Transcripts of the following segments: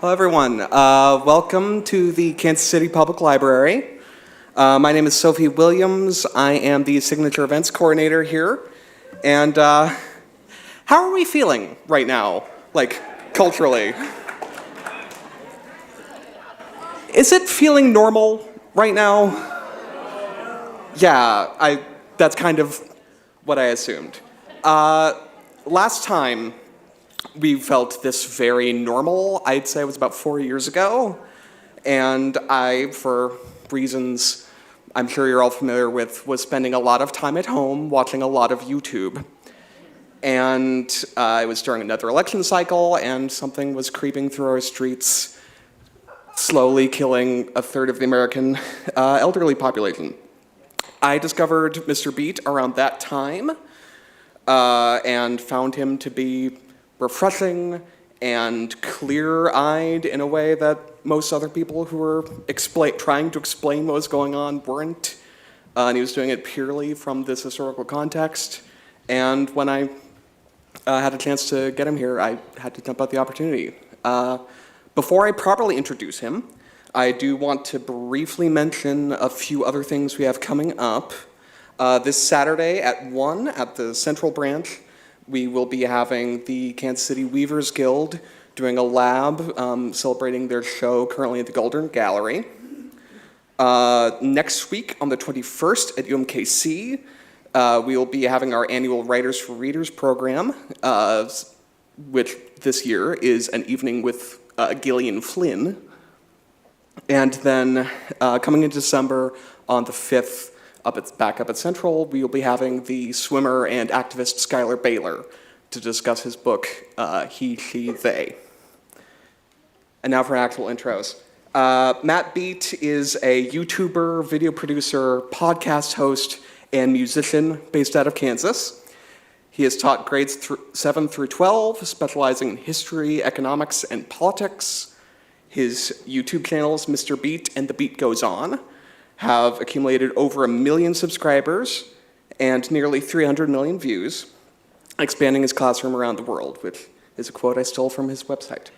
Hello, everyone. Welcome to the Kansas City Public Library. My name is Sophie Williams. I am the Signature Events Coordinator here. And how are we feeling right now, like, culturally? Is it feeling normal right now? Yeah, that's kind of what I assumed. Last time we felt this very normal, I'd say it was about 4 years ago. And I, for reasons I'm sure you're all familiar with, was spending a lot of time at home watching a lot of YouTube. And it was during another election cycle, and something was creeping through our streets, slowly killing a third of the American elderly population. I discovered Mr. Beat around that time and found him to be refreshing and clear-eyed in a way that most other people who were trying to explain what was going on weren't. And he was doing it purely from this historical context. And when I had a chance to get him here, I had to jump at the opportunity. Before I properly introduce him, I do want to briefly mention a few other things we have coming up. This Saturday at 1 at the Central Branch, we will be having the Kansas City Weavers Guild doing a lab celebrating their show currently at the Golden Gallery. Next week on the 21st at UMKC, we will be having our annual Writers for Readers program, which this year is an evening with Gillian Flynn. And then coming in December on the 5th, back up at Central, we will be having the swimmer and activist Skylar Baylor to discuss his book, He, She, They. And now for actual intros. Matt Beat is a YouTuber, video producer, podcast host, and musician based out of Kansas. He has taught grades 7 through 12, specializing in history, economics, and politics. His YouTube channels, Mr. Beat and The Beat Goes On, have accumulated over 1 million subscribers and nearly 300 million views, expanding his classroom around the world, which is a quote I stole from his website.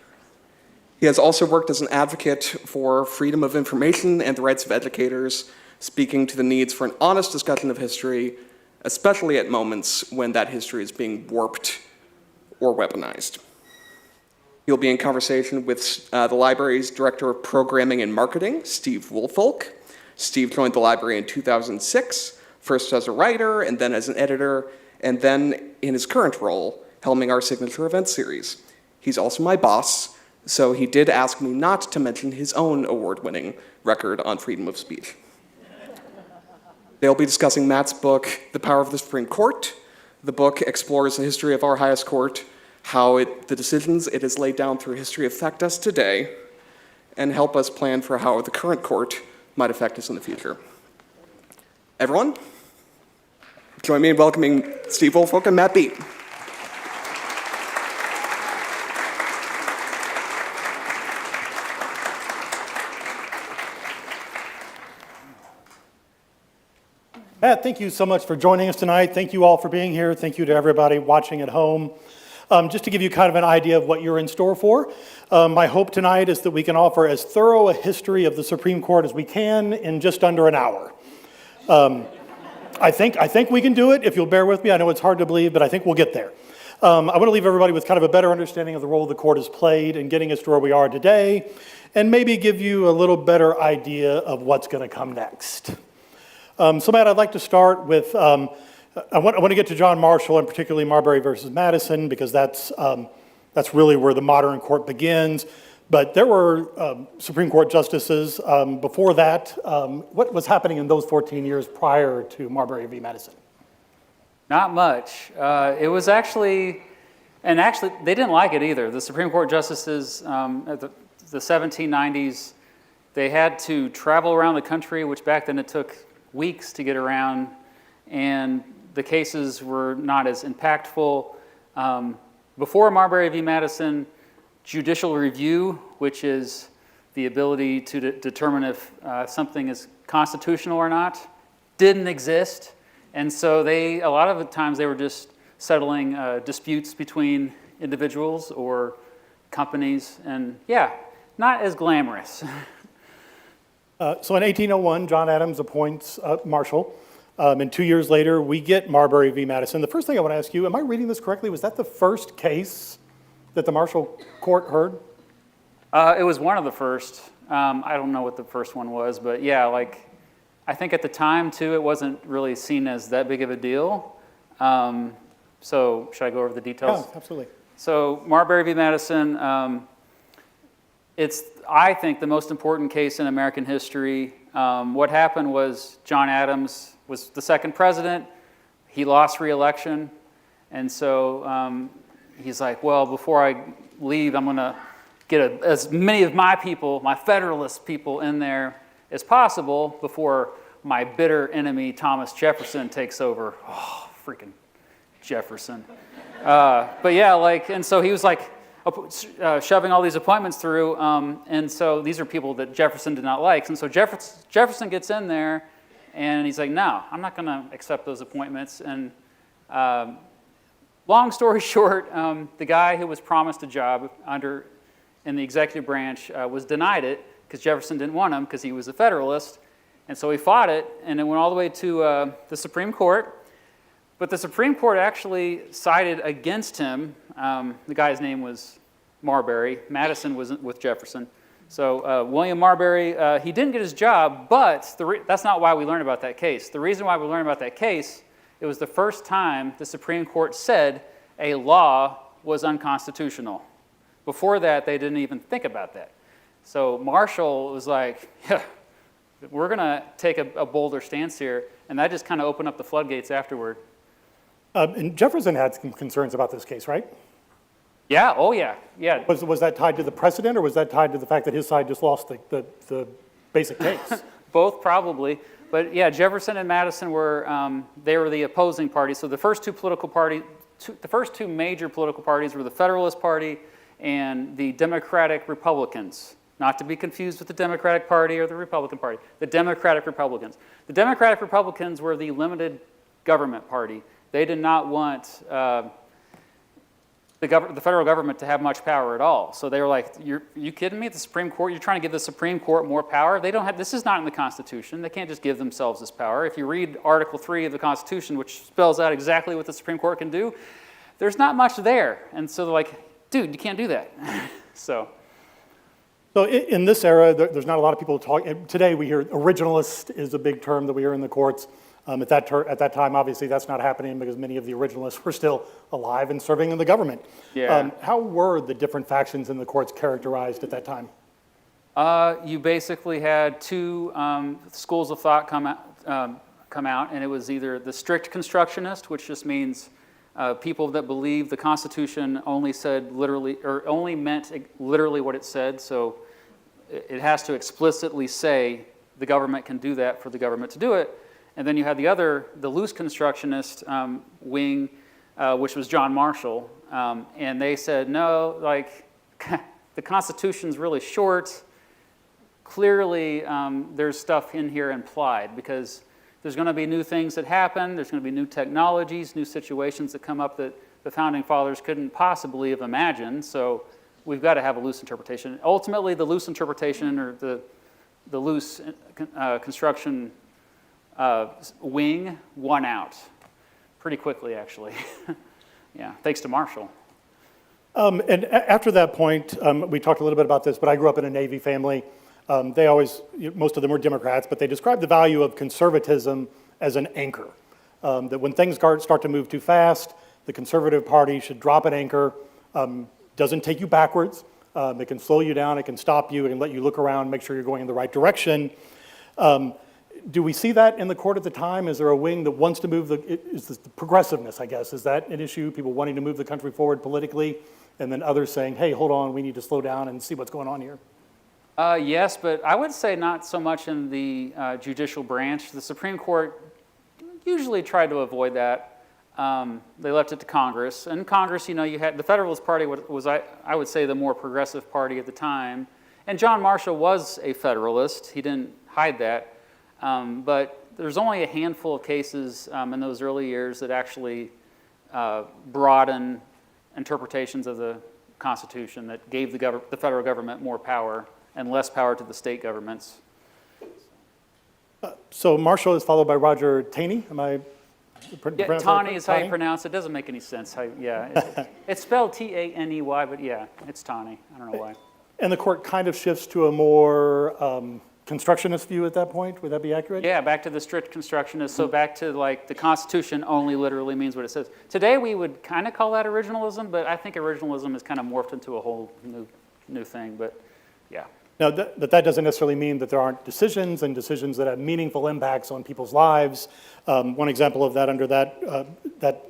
He has also worked as an advocate for freedom of information and the rights of educators, speaking to the needs for an honest discussion of history, especially at moments when that history is being warped or weaponized. He'll be in conversation with the library's Director of Programming and Marketing, Steve Woolfolk. Steve joined the library in 2006, first as a writer and then as an editor, and then in his current role, helming our signature event series. He's also my boss, so he did ask me not to mention his own award-winning record on freedom of speech. They'll be discussing Matt's book, The Power of the Supreme Court. The book explores the history of our highest court, how the decisions it has laid down through history affect us today, and help us plan for how the current court might affect us in the future. Everyone, join me in welcoming Steve Woolfolk and Matt Beat. Matt, thank you so much for joining us tonight. Thank you all for being here. Thank you to everybody watching at home. Just to give you kind of an idea of what you're in store for, my hope tonight is that we can offer as thorough a history of the Supreme Court as we can in just under an hour. I think we can do it, if you'll bear with me. I know it's hard to believe, but I think we'll get there. I want to leave everybody with kind of a better understanding of the role the court has played in getting us to where we are today, and maybe give you a little better idea of what's going to come next. So Matt, I'd like to start with I want to get to John Marshall, and particularly Marbury versus Madison, because that's really where the modern court begins. But there were Supreme Court justices before that. What was happening in those 14 years prior to Marbury v. Madison? Not much. It was actually they didn't like it either. The Supreme Court justices at the 1790s, they had to travel around the country, which back then it took weeks to get around, and the cases were not as impactful. Before Marbury v. Madison, judicial review, which is the ability to determine if something is constitutional or not, didn't exist. And so a lot of the times they were just settling disputes between individuals or companies. And yeah, not as glamorous. So in 1801, John Adams appoints Marshall, and 2 years later, we get Marbury v. Madison. The first thing I want to ask you, am I reading this correctly? Was that the first case that the Marshall Court heard? It was one of the first. I don't know what the first one was, but yeah, like, I think at the time, too, it wasn't really seen as that big of a deal. So should I go over the details? Yeah, absolutely. So Marbury v. Madison, it's, I think, the most important case in American history. What happened was John Adams was the second president. He lost re-election. And so he's like, well, before I leave, I'm going to get as many of my people, my Federalist people in there as possible before my bitter enemy, Thomas Jefferson, takes over. Oh, freaking Jefferson. But yeah, like, and so he was like shoving all these appointments through, and so these are people that Jefferson did not like. And so Jefferson gets in there, and he's like, no, I'm not going to accept those appointments. And long story short, the guy who was promised a job in the executive branch was denied it because Jefferson didn't want him because he was a Federalist. And so he fought it, and it went all the way to the Supreme Court. But the Supreme Court actually sided against him. The guy's name was Marbury. Madison was with Jefferson. So William Marbury, he didn't get his job, but that's not why we learned about that case. The reason why we learned about that case, it was the first time the Supreme Court said a law was unconstitutional. Before that, they didn't even think about that. So Marshall was like, yeah, we're going to take a bolder stance here, and that just kind of opened up the floodgates afterward. And Jefferson had some concerns about this case, right? Yeah, oh yeah, yeah. Was that tied to the precedent, or was that tied to the fact that his side just lost the basic case? Both probably, but yeah, Jefferson and Madison were, they were the opposing parties. So the first two major political parties were the Federalist Party and the Democratic Republicans. Not to be confused with the Democratic Party or the Republican Party. The Democratic Republicans. The Democratic Republicans were the limited government party. They did not want the federal government to have much power at all. So they were like, are you kidding me? The Supreme Court, you're trying to give the Supreme Court more power? They don't have, this is not in the Constitution. They can't just give themselves this power. If you read Article 3 of the Constitution, which spells out exactly what the Supreme Court can do, there's not much there. And so they're like, dude, you can't do that. So in this era, there's not a lot of people talking. Today we hear originalist is a big term that we hear in the courts. At that time, obviously, that's not happening because many of the originalists were still alive and serving in the government. Yeah. How were the different factions in the courts characterized at that time? You basically had two schools of thought come out, and it was either the strict constructionist, which just means people that believe the Constitution only said literally, or only meant literally what it said. So it has to explicitly say the government can do that for the government to do it. And then you had the loose constructionist wing, which was John Marshall, and they said, no, like, the Constitution's really short. Clearly, there's stuff in here implied, because there's going to be new things that happen, there's going to be new technologies, new situations that come up that the Founding Fathers couldn't possibly have imagined, so we've got to have a loose interpretation. Ultimately, the loose interpretation, or the loose construction wing won out pretty quickly, actually. Yeah, thanks to Marshall. And after that point, we talked a little bit about this, but I grew up in a Navy family. They always, most of them were Democrats, but they described the value of conservatism as an anchor. That when things start to move too fast, the conservative party should drop an anchor. Doesn't take you backwards. It can slow you down, it can stop you, it can let you look around, make sure you're going in the right direction. Do we see that in the court at the time? Is there a wing that wants to move is this the progressiveness, I guess? Is that an issue, people wanting to move the country forward politically, and then others saying, hey, hold on, we need to slow down and see what's going on here? Yes, but I would say not so much in the judicial branch. The Supreme Court usually tried to avoid that. They left it to Congress. And Congress, you had the Federalist Party was I would say, the more progressive party at the time. And John Marshall was a Federalist. He didn't hide that. But there's only a handful of cases in those early years that actually broaden interpretations of the Constitution that gave the federal government more power and less power to the state governments. So Marshall is followed by Roger Taney. Am I? Yeah, Taney is how you pronounce it. It doesn't make any sense. It's spelled T-A-N-E-Y, but yeah, it's Taney. I don't know why. And the court kind of shifts to a more constructionist view at that point. Would that be accurate? Yeah, back to the strict constructionist. So back to like the Constitution only literally means what it says. Today we would kind of call that originalism, but I think originalism has kind of morphed into a whole new thing. But yeah. Now, that doesn't necessarily mean that there aren't decisions and decisions that have meaningful impacts on people's lives. One example of that under that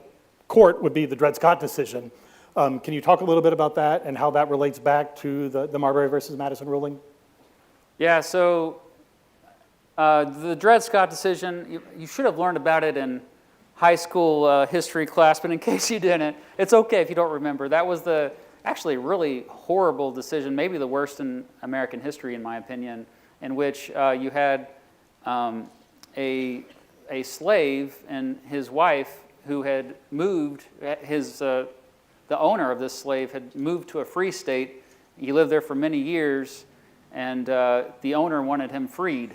court would be the Dred Scott decision. Can you talk a little bit about that and how that relates back to the Marbury versus Madison ruling? Yeah, so the Dred Scott decision, you should have learned about it in high school history class, but in case you didn't, it's okay if you don't remember. That was the actually really horrible decision, maybe the worst in American history, in my opinion, in which you had a slave and his wife who had moved, the owner of this slave had moved to a free state. He lived there for many years, and the owner wanted him freed.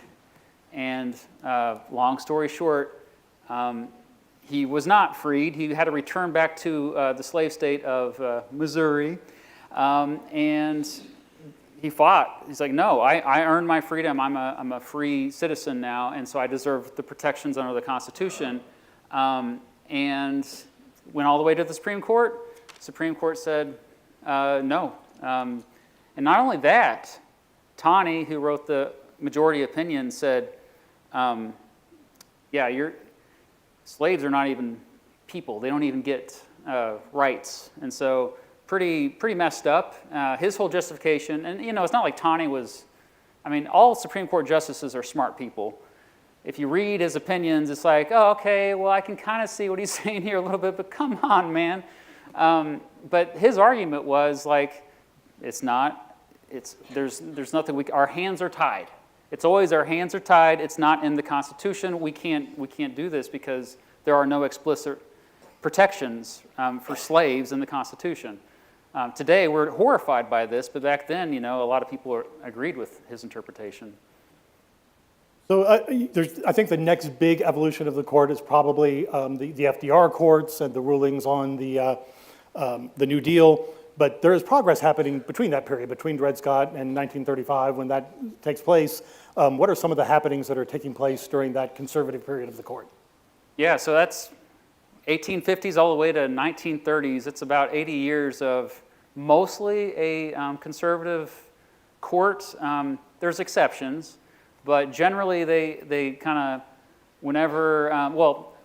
And long story short, he was not freed. He had to return back to the slave state of Missouri, and he fought. He's like, no, I earned my freedom. I'm a free citizen now, and so I deserve the protections under the Constitution. And went all the way to the Supreme Court. Supreme Court said no. And not only that, Taney, who wrote the majority opinion, said, slaves are not even people. They don't even get rights. And so pretty messed up. His whole justification, and it's not like Taney was, all Supreme Court justices are smart people. If you read his opinions, it's like, oh, okay, well, I can kind of see what he's saying here a little bit, but come on, man. But his argument was like, there's nothing, our hands are tied. It's always our hands are tied. It's not in the Constitution. We can't do this because there are no explicit protections for slaves in the Constitution. Today, we're horrified by this, but back then, a lot of people agreed with his interpretation. So I think the next big evolution of the court is probably the FDR courts and the rulings on the New Deal. But there is progress happening between that period, between Dred Scott and 1935 when that takes place. What are some of the happenings that are taking place during that conservative period of the court? Yeah, so that's 1850s all the way to 1930s. It's about 80 years of mostly a conservative court. There's exceptions. But generally, they kind of, whenever,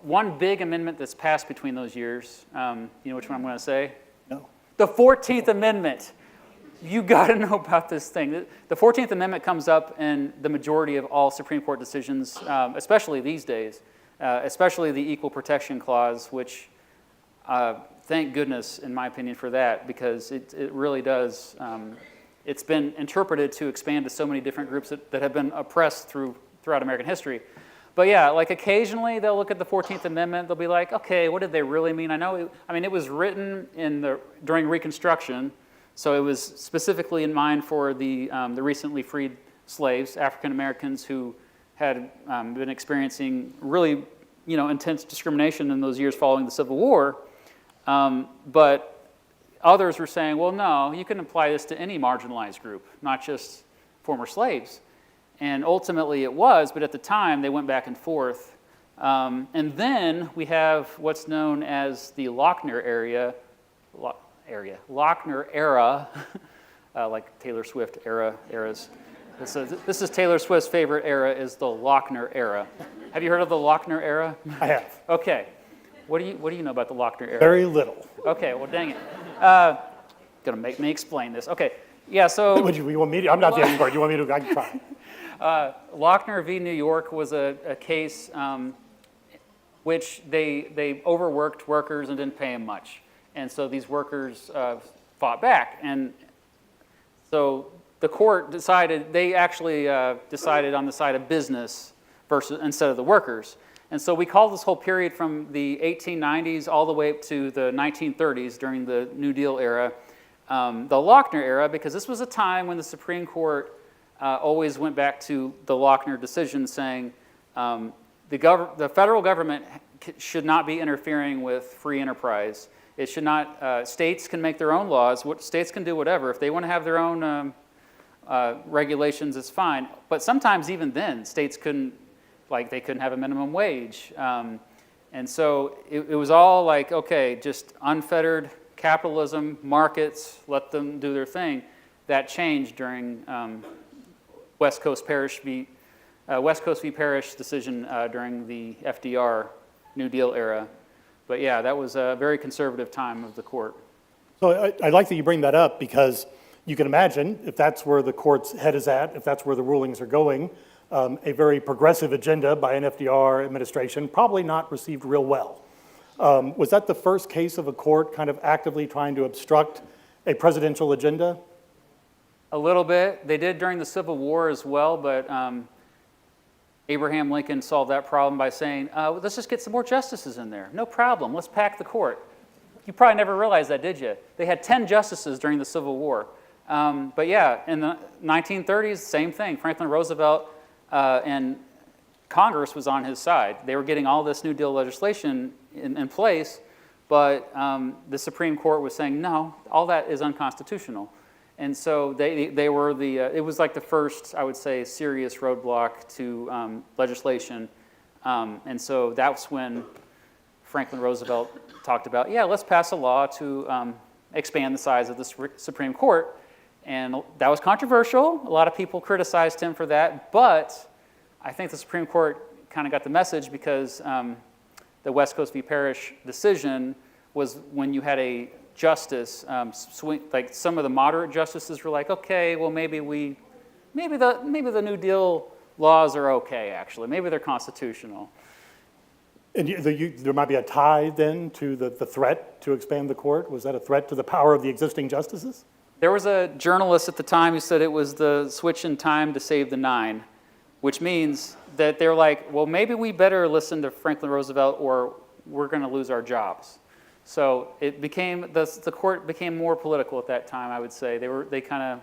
one big amendment that's passed between those years, you know which one I'm going to say? No. The 14th Amendment. You got to know about this thing. The 14th Amendment comes up in the majority of all Supreme Court decisions, especially these days, especially the Equal Protection Clause, which, thank goodness, in my opinion, for that, because it really does. It's been interpreted to expand to so many different groups that have been oppressed throughout American history. But yeah, like occasionally they'll look at the 14th Amendment, they'll be like, okay, what did they really mean? It was written during Reconstruction, so it was specifically in mind for the recently freed slaves, African Americans who had been experiencing really, intense discrimination in those years following the Civil War. But others were saying, well, no, you can apply this to any marginalized group, not just former slaves. And ultimately it was, but at the time they went back and forth. And then we have what's known as the Lochner Era, like Taylor Swift eras. This is Taylor Swift's favorite era, is the Lochner Era. Have you heard of the Lochner Era? I have. Okay. What do you know about the Lochner Era? Very little. Okay, well, dang it. Gonna make me explain this. Okay, yeah, so... You want me to? I'm not the expert. You want me to? I can try. Lochner v. New York was a case which they overworked workers and didn't pay them much. And so these workers fought back. And so the court decided, they actually decided on the side of business instead of the workers. And so we call this whole period from the 1890s all the way up to the 1930s during the New Deal era the Lochner era, because this was a time when the Supreme Court always went back to the Lochner decision saying the federal government should not be interfering with free enterprise. It should not, states can make their own laws. States can do whatever. If they want to have their own regulations, it's fine. But sometimes even then, states couldn't, like they couldn't have a minimum wage. And so it was all like, okay, just unfettered capitalism, markets, let them do their thing. That changed during West Coast v. Parrish decision during the FDR New Deal era. But yeah, that was a very conservative time of the court. So I like that you bring that up because you can imagine if that's where the court's head is at, if that's where the rulings are going, a very progressive agenda by an FDR administration probably not received real well. Was that the first case of a court kind of actively trying to obstruct a presidential agenda? A little bit. They did during the Civil War as well, but Abraham Lincoln solved that problem by saying, let's just get some more justices in there. No problem. Let's pack the court. You probably never realized that, did you? They had 10 justices during the Civil War. But yeah, in the 1930s, same thing. Franklin Roosevelt and Congress was on his side. They were getting all this New Deal legislation in place, but the Supreme Court was saying, no, all that is unconstitutional. And so they were it was like the first, I would say, serious roadblock to legislation. And so that's when Franklin Roosevelt talked about, yeah, let's pass a law to expand the size of the Supreme Court. And that was controversial. A lot of people criticized him for that. But I think the Supreme Court kind of got the message because the West Coast v. Parrish decision was when you had a justice swing, like some of the moderate justices were like, okay, well maybe the New Deal laws are okay actually, maybe they're constitutional. And there might be a tie then to the threat to expand the court. Was that a threat to the power of the existing justices? There was a journalist at the time who said it was the switch in time to save the nine, which means that they're like, well, maybe we better listen to Franklin Roosevelt or we're going to lose our jobs. So it became, the court became more political at that time, I would say. They kind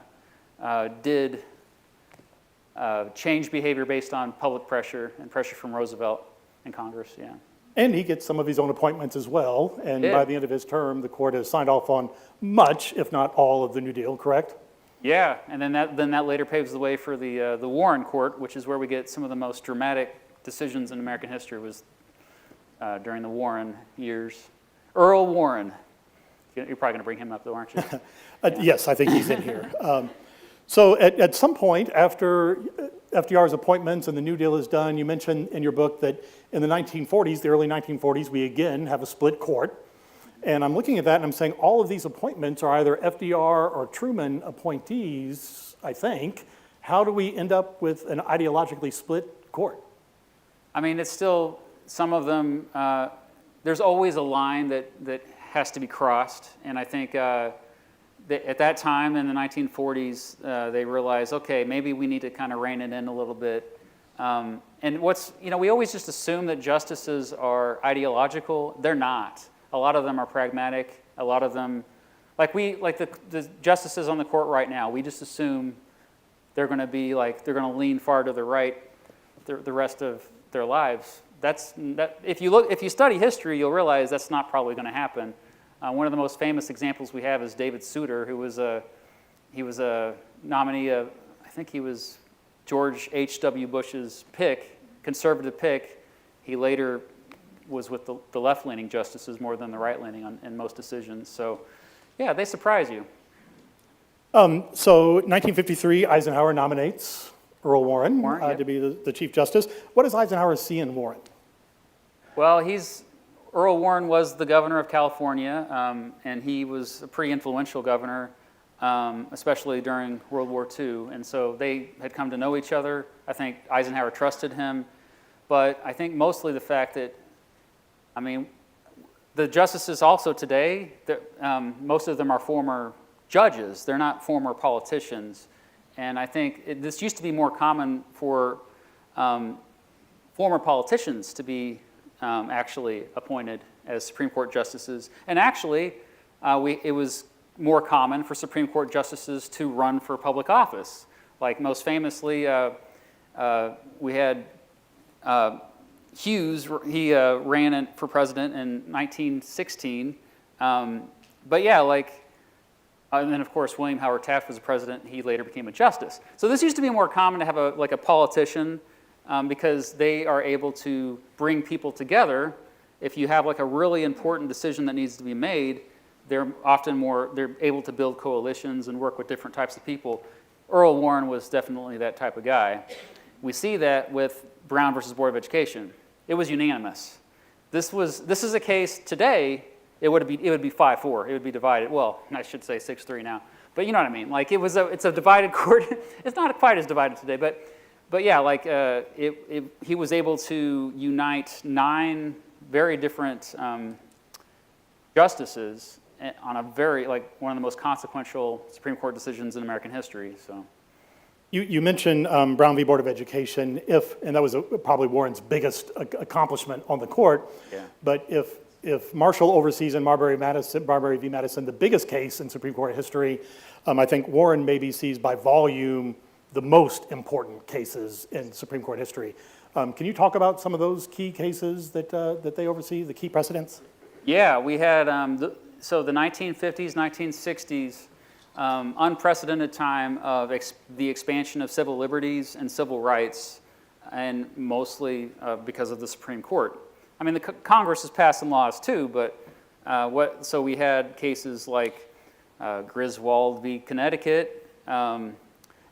of did change behavior based on public pressure and pressure from Roosevelt and Congress, yeah. And he gets some of his own appointments as well. And by the end of his term, the court has signed off on much, if not all, of the New Deal, correct? Yeah, and then that later paves the way for the Warren Court, which is where we get some of the most dramatic decisions in American history was during the Warren years. Earl Warren. You're probably going to bring him up, though, aren't you? Yes, I think he's in here. So at some point after FDR's appointments and the New Deal is done, you mentioned in your book that in the 1940s, the early 1940s, we again have a split court. And I'm looking at that and I'm saying all of these appointments are either FDR or Truman appointees, I think. How do we end up with an ideologically split court? I mean, it's still, some of them, there's always a line that has to be crossed. And I think at that time in the 1940s, they realized, okay, maybe we need to kind of rein it in a little bit. And we always just assume that justices are ideological. They're not. A lot of them are pragmatic. A lot of them, like the justices on the court right now, we just assume they're going to lean far to the right the rest of their lives. If you study history, you'll realize that's not probably going to happen. One of the most famous examples we have is David Souter, who was a nominee of, I think he was George H.W. Bush's pick, conservative pick. He later was with the left-leaning justices more than the right-leaning in most decisions. So, yeah, they surprise you. So 1953, Eisenhower nominates Earl Warren Yep. to be the Chief Justice. What does Eisenhower see in Warren? Well, Earl Warren was the governor of California, and he was a pretty influential governor, especially during World War II. And so they had come to know each other. I think Eisenhower trusted him. But I think mostly the fact that, I mean, the justices also today, most of them are former judges. They're not former politicians. And I think this used to be more common for former politicians to be actually appointed as Supreme Court justices. And actually, it was more common for Supreme Court justices to run for public office. Like most famously, we had Hughes, he ran for president in 1916. But yeah, and then of course William Howard Taft was the president, he later became a justice. So this used to be more common to have a politician because they are able to bring people together. If you have a really important decision that needs to be made, they're able to build coalitions and work with different types of people. Earl Warren was definitely that type of guy. We see that with Brown versus Board of Education. It was unanimous. This is a case today, it would be 5-4. It would be divided. Well, I should say 6-3 now. But you know what I mean. It's a divided court. It's not quite as divided today, but yeah, he was able to unite 9 very different justices on a very, one of the most consequential Supreme Court decisions in American history. So, You mentioned Brown v. Board of Education, and that was probably Warren's biggest accomplishment on the court. Yeah. But if Marshall oversees in Marbury v. Madison, the biggest case in Supreme Court history, I think Warren maybe sees by volume the most important cases in Supreme Court history. Can you talk about some of those key cases that they oversee, the key precedents? Yeah, we had the 1950s, 1960s, unprecedented time of the expansion of civil liberties and civil rights, and mostly because of the Supreme Court. I mean, the Congress has passed some laws too, but so we had cases like Griswold v. Connecticut,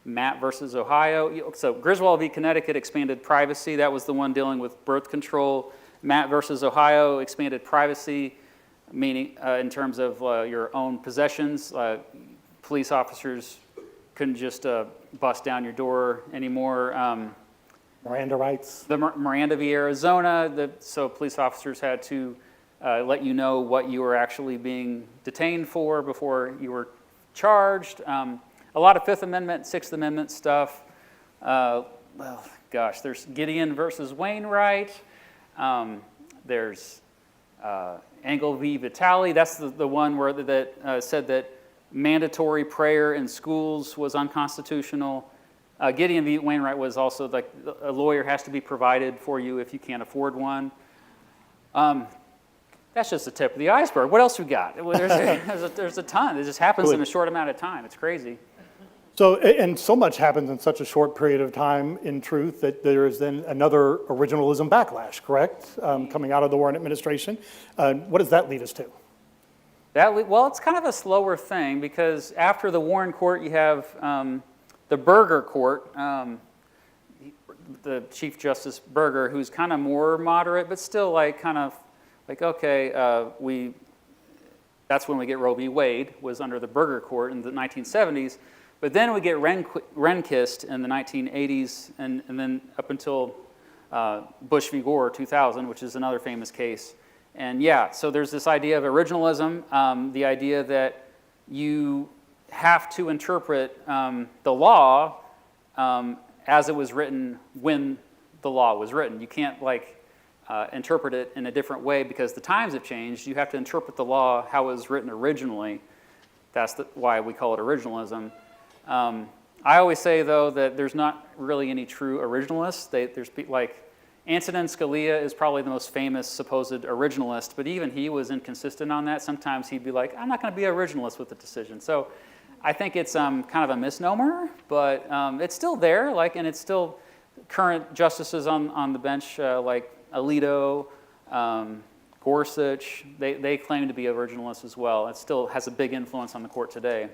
Matt versus Ohio. So Griswold v. Connecticut expanded privacy. That was the one dealing with birth control. Matt versus Ohio expanded privacy, meaning in terms of your own possessions. Police officers couldn't just bust down your door anymore. Miranda rights. The Miranda v. Arizona, so police officers had to let you know what you were actually being detained for before you were charged. A lot of Fifth Amendment, Sixth Amendment stuff. There's Gideon versus Wainwright. There's Engel v. Vitale. That's the one where that said that mandatory prayer in schools was unconstitutional. Gideon v. Wainwright was also a lawyer has to be provided for you if you can't afford one. That's just the tip of the iceberg. What else we got? There's a ton. It just happens in a short amount of time. It's crazy. So, and so much happens in such a short period of time, in truth, that there is then another originalism backlash, correct, coming out of the Warren administration. What does that lead us to? Well, it's kind of a slower thing because after the Warren Court, you have the Burger Court, the Chief Justice Burger, who's kind of more moderate, but still okay, that's when we get Roe v. Wade, was under the Burger Court in the 1970s. But then we get Rehnquist in the 1980s, and then up until Bush v. Gore, 2000, which is another famous case. And yeah, so there's this idea of originalism, the idea that you have to interpret the law as it was written when the law was written. You can't interpret it in a different way because the times have changed. You have to interpret the law how it was written originally. That's why we call it originalism. I always say, though, that there's not really any true originalists. There's Antonin Scalia is probably the most famous supposed originalist, but even he was inconsistent on that. Sometimes he'd be like, I'm not going to be an originalist with the decision. So I think it's kind of a misnomer, but it's still there, and it's still current justices on the bench like Alito, Gorsuch, they claim to be originalists as well. It still has a big influence on the court today.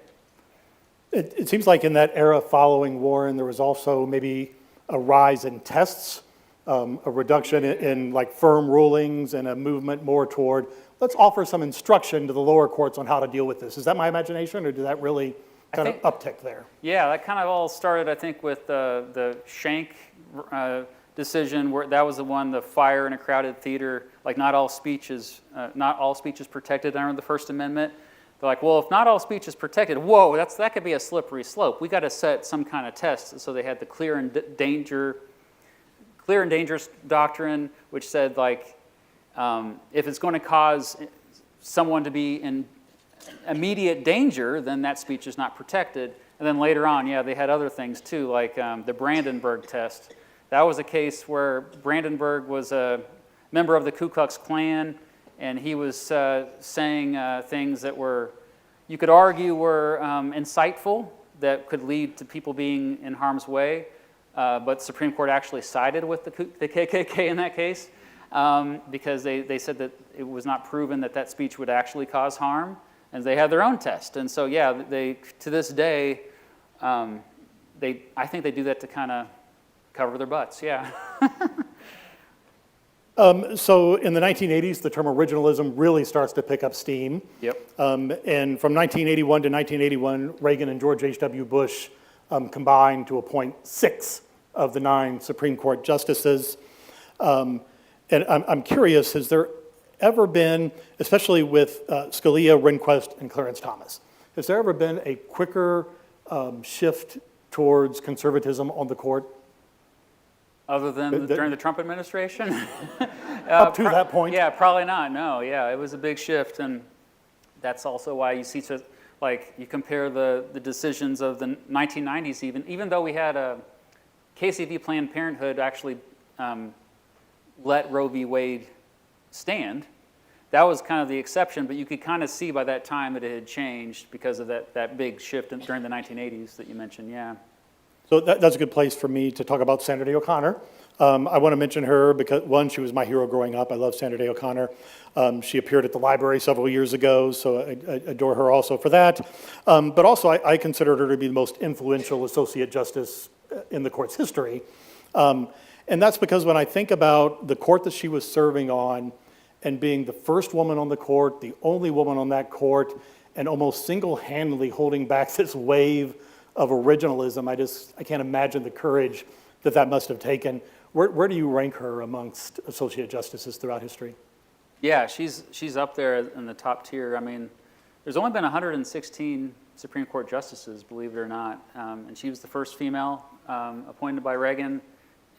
It seems like in that era following Warren, there was also maybe a rise in tests, a reduction in firm rulings, and a movement more toward, let's offer some instruction to the lower courts on how to deal with this. Is that my imagination, or did that really kind of uptick there? Yeah, that kind of all started, I think, with the Schenck decision, where that was the one, the fire in a crowded theater, not all speech is protected under the First Amendment. They're like, well, if not all speech is protected, whoa, that could be a slippery slope. We got to set some kind of test. So they had the clear and dangerous doctrine, which said if it's going to cause someone to be in immediate danger, then that speech is not protected. And then later on, yeah, they had other things too, like the Brandenburg test. That was a case where Brandenburg was a member of the Ku Klux Klan, and he was saying things that were, you could argue, were insightful, that could lead to people being in harm's way. But the Supreme Court actually sided with the KKK in that case because they said that it was not proven that that speech would actually cause harm, and they had their own test. And so, yeah, they, to this day, I think they do that to kind of cover their butts, yeah. So in the 1980s, the term originalism really starts to pick up steam. Yep. And from 1981 to 1981, Reagan and George H.W. Bush combined to appoint 6 of the 9 Supreme Court justices. And I'm curious, has there ever been, especially with Scalia, Rehnquist, and Clarence Thomas, has there ever been a quicker shift towards conservatism on the court? Other than during the Trump administration? Up to that point? Yeah, probably not, no, yeah, it was a big shift, and that's also why you see, like, you compare the decisions of the 1990s even though we had a Casey v. Planned Parenthood actually let Roe v. Wade stand. That was kind of the exception, but you could kind of see by that time that it had changed because of that big shift during the 1980s that you mentioned, yeah. So that's a good place for me to talk about Sandra Day O'Connor. I want to mention her because, one, she was my hero growing up. I love Sandra Day O'Connor. She appeared at the library several years ago, so I adore her also for that. But also, I considered her to be the most influential associate justice in the court's history. And that's because when I think about the court that she was serving on and being the first woman on the court, the only woman on that court, and almost single-handedly holding back this wave of originalism, I can't imagine the courage that must have taken. Where do you rank her amongst associate justices throughout history? Yeah, she's up there in the top tier. I mean, there's only been 116 Supreme Court justices, believe it or not, and she was the first female appointed by Reagan,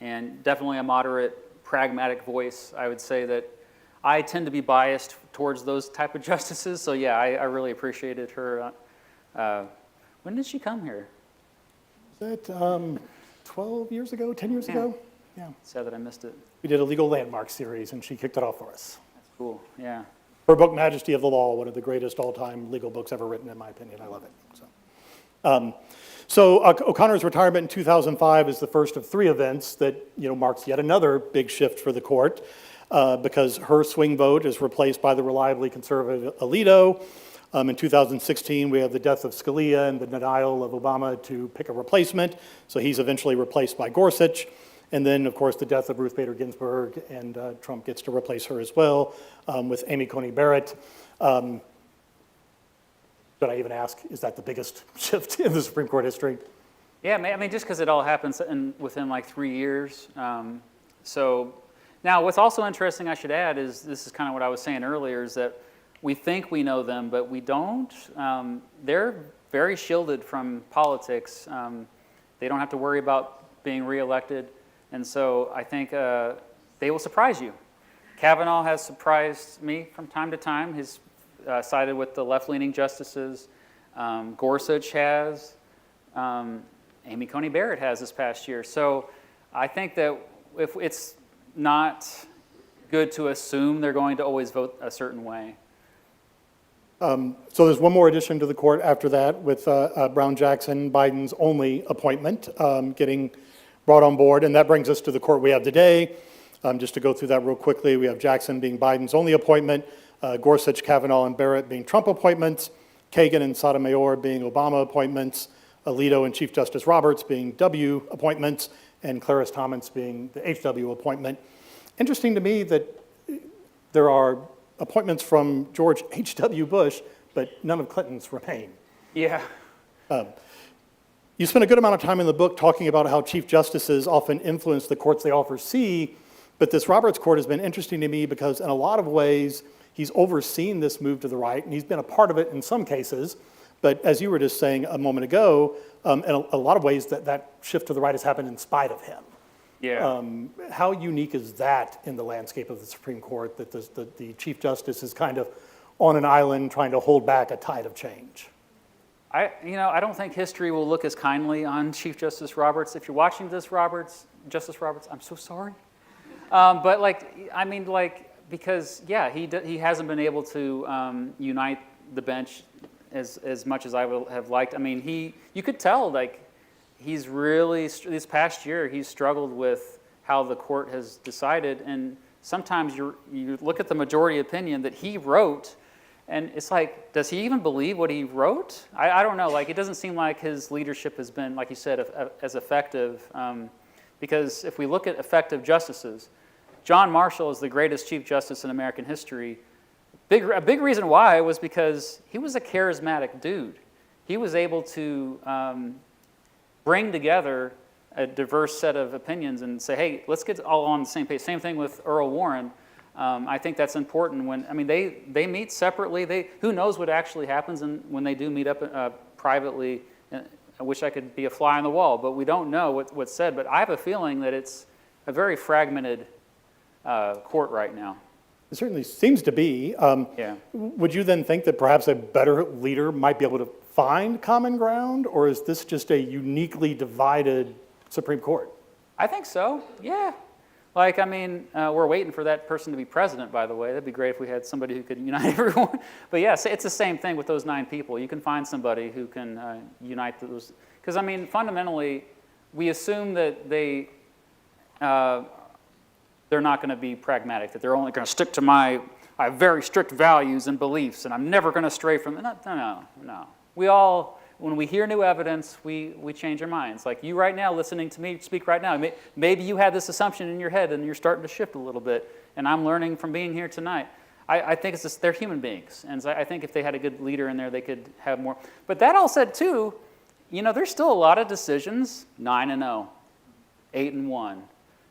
and definitely a moderate, pragmatic voice. I would say that I tend to be biased towards those type of justices, so yeah, I really appreciated her. When did she come here? Was that 12 years ago, 10 years ago? Yeah. Sad that I missed it. We did a legal landmark series, and she kicked it off for us. That's cool, yeah. Her book, Majesty of the Law, one of the greatest all-time legal books ever written, in my opinion. I love it. So O'Connor's retirement in 2005 is the first of 3 events that marks yet another big shift for the court because her swing vote is replaced by the reliably conservative Alito. In 2016, we have the death of Scalia and the denial of Obama to pick a replacement. So he's eventually replaced by Gorsuch. And then, of course, the death of Ruth Bader Ginsburg, and Trump gets to replace her as well with Amy Coney Barrett. Should I even ask, is that the biggest shift in the Supreme Court history? Yeah, I mean, just because it all happens within like 3 years. So now what's also interesting, I should add, is this is kind of what I was saying earlier, is that we think we know them, but we don't. They're very shielded from politics. They don't have to worry about being reelected. And so I think they will surprise you. Kavanaugh has surprised me from time to time. He's sided with the left-leaning justices. Gorsuch has. Amy Coney Barrett has this past year. So I think that if it's not good to assume they're going to always vote a certain way. So there's one more addition to the court after that with Brown-Jackson, Biden's only appointment, getting brought on board. And that brings us to the court we have today. Just to go through that real quickly, we have Jackson being Biden's only appointment, Gorsuch, Kavanaugh, and Barrett being Trump appointments, Kagan and Sotomayor being Obama appointments, Alito and Chief Justice Roberts being W appointments, and Clarence Thomas being the HW appointment. Interesting to me that there are appointments from George H.W. Bush, but none of Clinton's remain. Yeah. You spend a good amount of time in the book talking about how chief justices often influence the courts they oversee, but this Roberts court has been interesting to me because in a lot of ways, he's overseen this move to the right, and he's been a part of it in some cases, but as you were just saying a moment ago, in a lot of ways that shift to the right has happened in spite of him. Yeah. How unique is that in the landscape of the Supreme Court, that the Chief Justice is kind of on an island trying to hold back a tide of change. I don't think history will look as kindly on Chief Justice Roberts. If you're watching this, Justice Roberts, I'm so sorry. But because he hasn't been able to unite the bench as much as I would have liked. I mean, you could tell he's really this past year he's struggled with how the court has decided, and sometimes you look at the majority opinion that he wrote. And it's like, does he even believe what he wrote? I don't know. It doesn't seem like his leadership has been, like you said, as effective. Because if we look at effective justices, John Marshall is the greatest Chief Justice in American history. A big reason why was because he was a charismatic dude. He was able to bring together a diverse set of opinions and say, hey, let's get all on the same page. Same thing with Earl Warren. I think that's important they meet separately. Who knows what actually happens when they do meet up privately. I wish I could be a fly on the wall, but we don't know what's said. But I have a feeling that it's a very fragmented court right now. It certainly seems to be. Yeah. Would you then think that perhaps a better leader might be able to find common ground, or is this just a uniquely divided Supreme Court? I think so, yeah. We're waiting for that person to be president, by the way. That'd be great if we had somebody who could unite everyone. But yes, it's the same thing with those 9 people. You can find somebody who can unite those. Because, fundamentally, we assume that they're not going to be pragmatic, that they're only going to stick to I have very strict values and beliefs, and I'm never going to stray from them. No. We all... When we hear new evidence, we change our minds. Like you right now, listening to me speak right now, maybe you had this assumption in your head and you're starting to shift a little bit, and I'm learning from being here tonight. I think they're human beings, and so I think if they had a good leader in there, they could have more. But that all said, too, there's still a lot of decisions, 9-0, 8-1.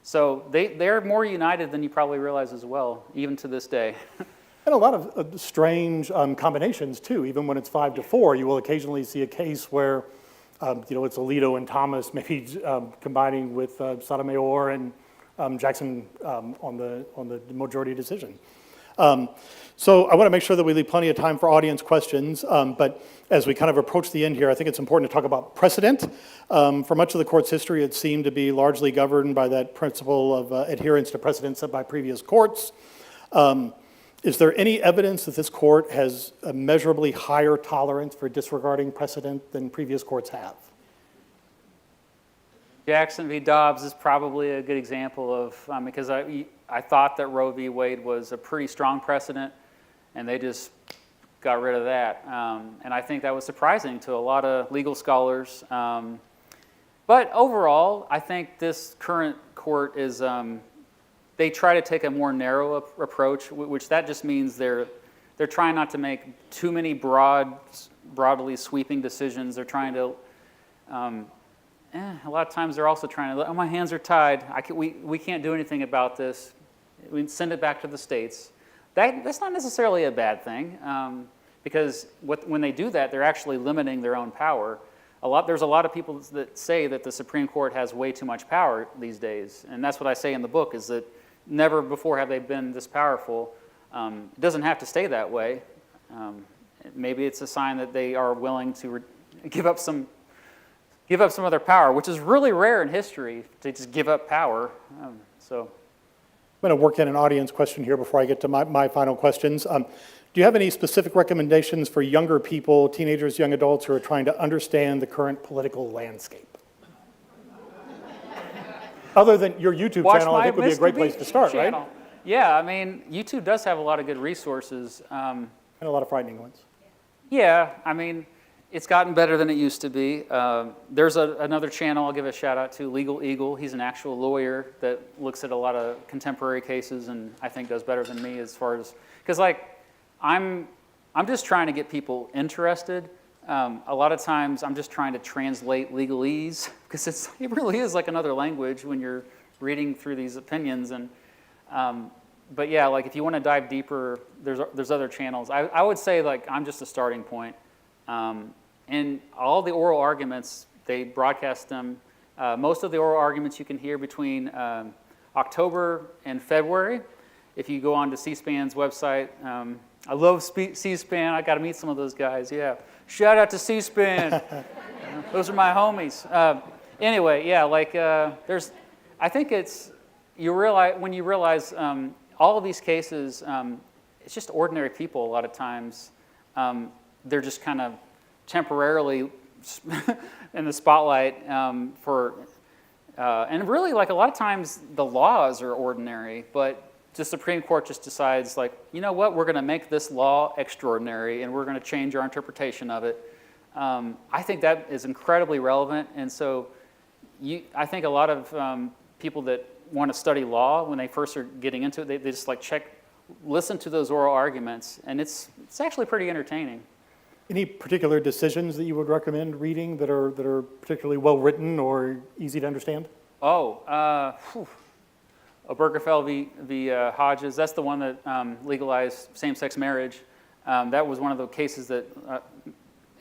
So they're more united than you probably realize as well, even to this day. And a lot of strange combinations, too. Even when it's 5-4, you will occasionally see a case where, it's Alito and Thomas maybe combining with Sotomayor and Jackson on the majority decision. So I want to make sure that we leave plenty of time for audience questions. But as we kind of approach the end here, I think it's important to talk about precedent. For much of the court's history, it seemed to be largely governed by that principle of adherence to precedent set by previous courts. Is there any evidence that this court has a measurably higher tolerance for disregarding precedent than previous courts have? Jackson v. Dobbs is probably a good example of, because I thought that Roe v. Wade was a pretty strong precedent, and they just got rid of that. And I think that was surprising to a lot of legal scholars. But overall, I think this current court is... they try to take a more narrow approach, which that just means they're trying not to make too many broadly sweeping decisions. They're trying to, a lot of times they're also trying to, my hands are tied. We can't do anything about this. We send it back to the states. That's not necessarily a bad thing, because when they do that, they're actually limiting their own power. There's a lot of people that say that the Supreme Court has way too much power these days, and that's what I say in the book, is that never before have they been this powerful. It doesn't have to stay that way. Maybe it's a sign that they are willing to give up some of their power, which is really rare in history, to just give up power. I'm going to work in an audience question here before I get to my final questions. Do you have any specific recommendations for younger people, teenagers, young adults who are trying to understand the current political landscape? Other than your YouTube channel, I think would be a great place to start, right? Yeah, YouTube does have a lot of good resources. And a lot of frightening ones. Yeah, it's gotten better than it used to be. There's another channel I'll give a shout out to, Legal Eagle. He's an actual lawyer that looks at a lot of contemporary cases and I think does better than me as far as, because I'm just trying to get people interested. A lot of times I'm just trying to translate legalese, because it really is like another language when you're reading through these opinions. And but yeah, if you want to dive deeper, there's other channels. I would say I'm just a starting point. And all the oral arguments, they broadcast them. Most of the oral arguments you can hear between October and February. If you go on to C-SPAN's website, I love C-SPAN. I got to meet some of those guys. Yeah. Shout out to C-SPAN. Those are my homies. Anyway, yeah, like there's, I think it's, when you realize all of these cases, it's just ordinary people a lot of times. They're just kind of temporarily in the spotlight and really, like a lot of times the laws are ordinary, but the Supreme Court just decides, like, you know what, we're going to make this law extraordinary and we're going to change our interpretation of it. I think that is incredibly relevant, and so I think a lot of people that want to study law, when they first are getting into it, they just like listen to those oral arguments, and it's actually pretty entertaining. Any particular decisions that you would recommend reading that are particularly well written or easy to understand? Obergefell v. Hodges, that's the one that legalized same-sex marriage. That was one of the cases that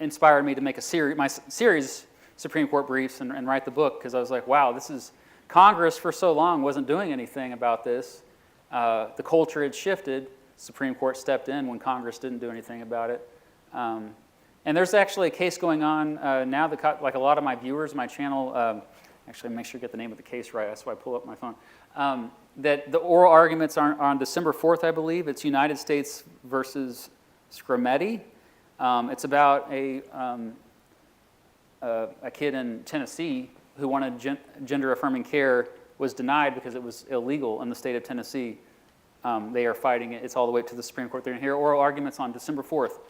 inspired me to make my series Supreme Court briefs and write the book, because I was like, wow, Congress for so long wasn't doing anything about this. The culture had shifted. Supreme Court stepped in when Congress didn't do anything about it. And there's actually a case going on now that, like a lot of my viewers, my channel, actually make sure you get the name of the case right, that's why I pull up my phone, that the oral arguments are on December 4th, I believe. It's United States versus Scrametti. It's about a kid in Tennessee who wanted gender-affirming care, was denied because it was illegal in the state of Tennessee. They are fighting it. It's all the way to the Supreme Court. They're going to hear oral arguments on December 4th.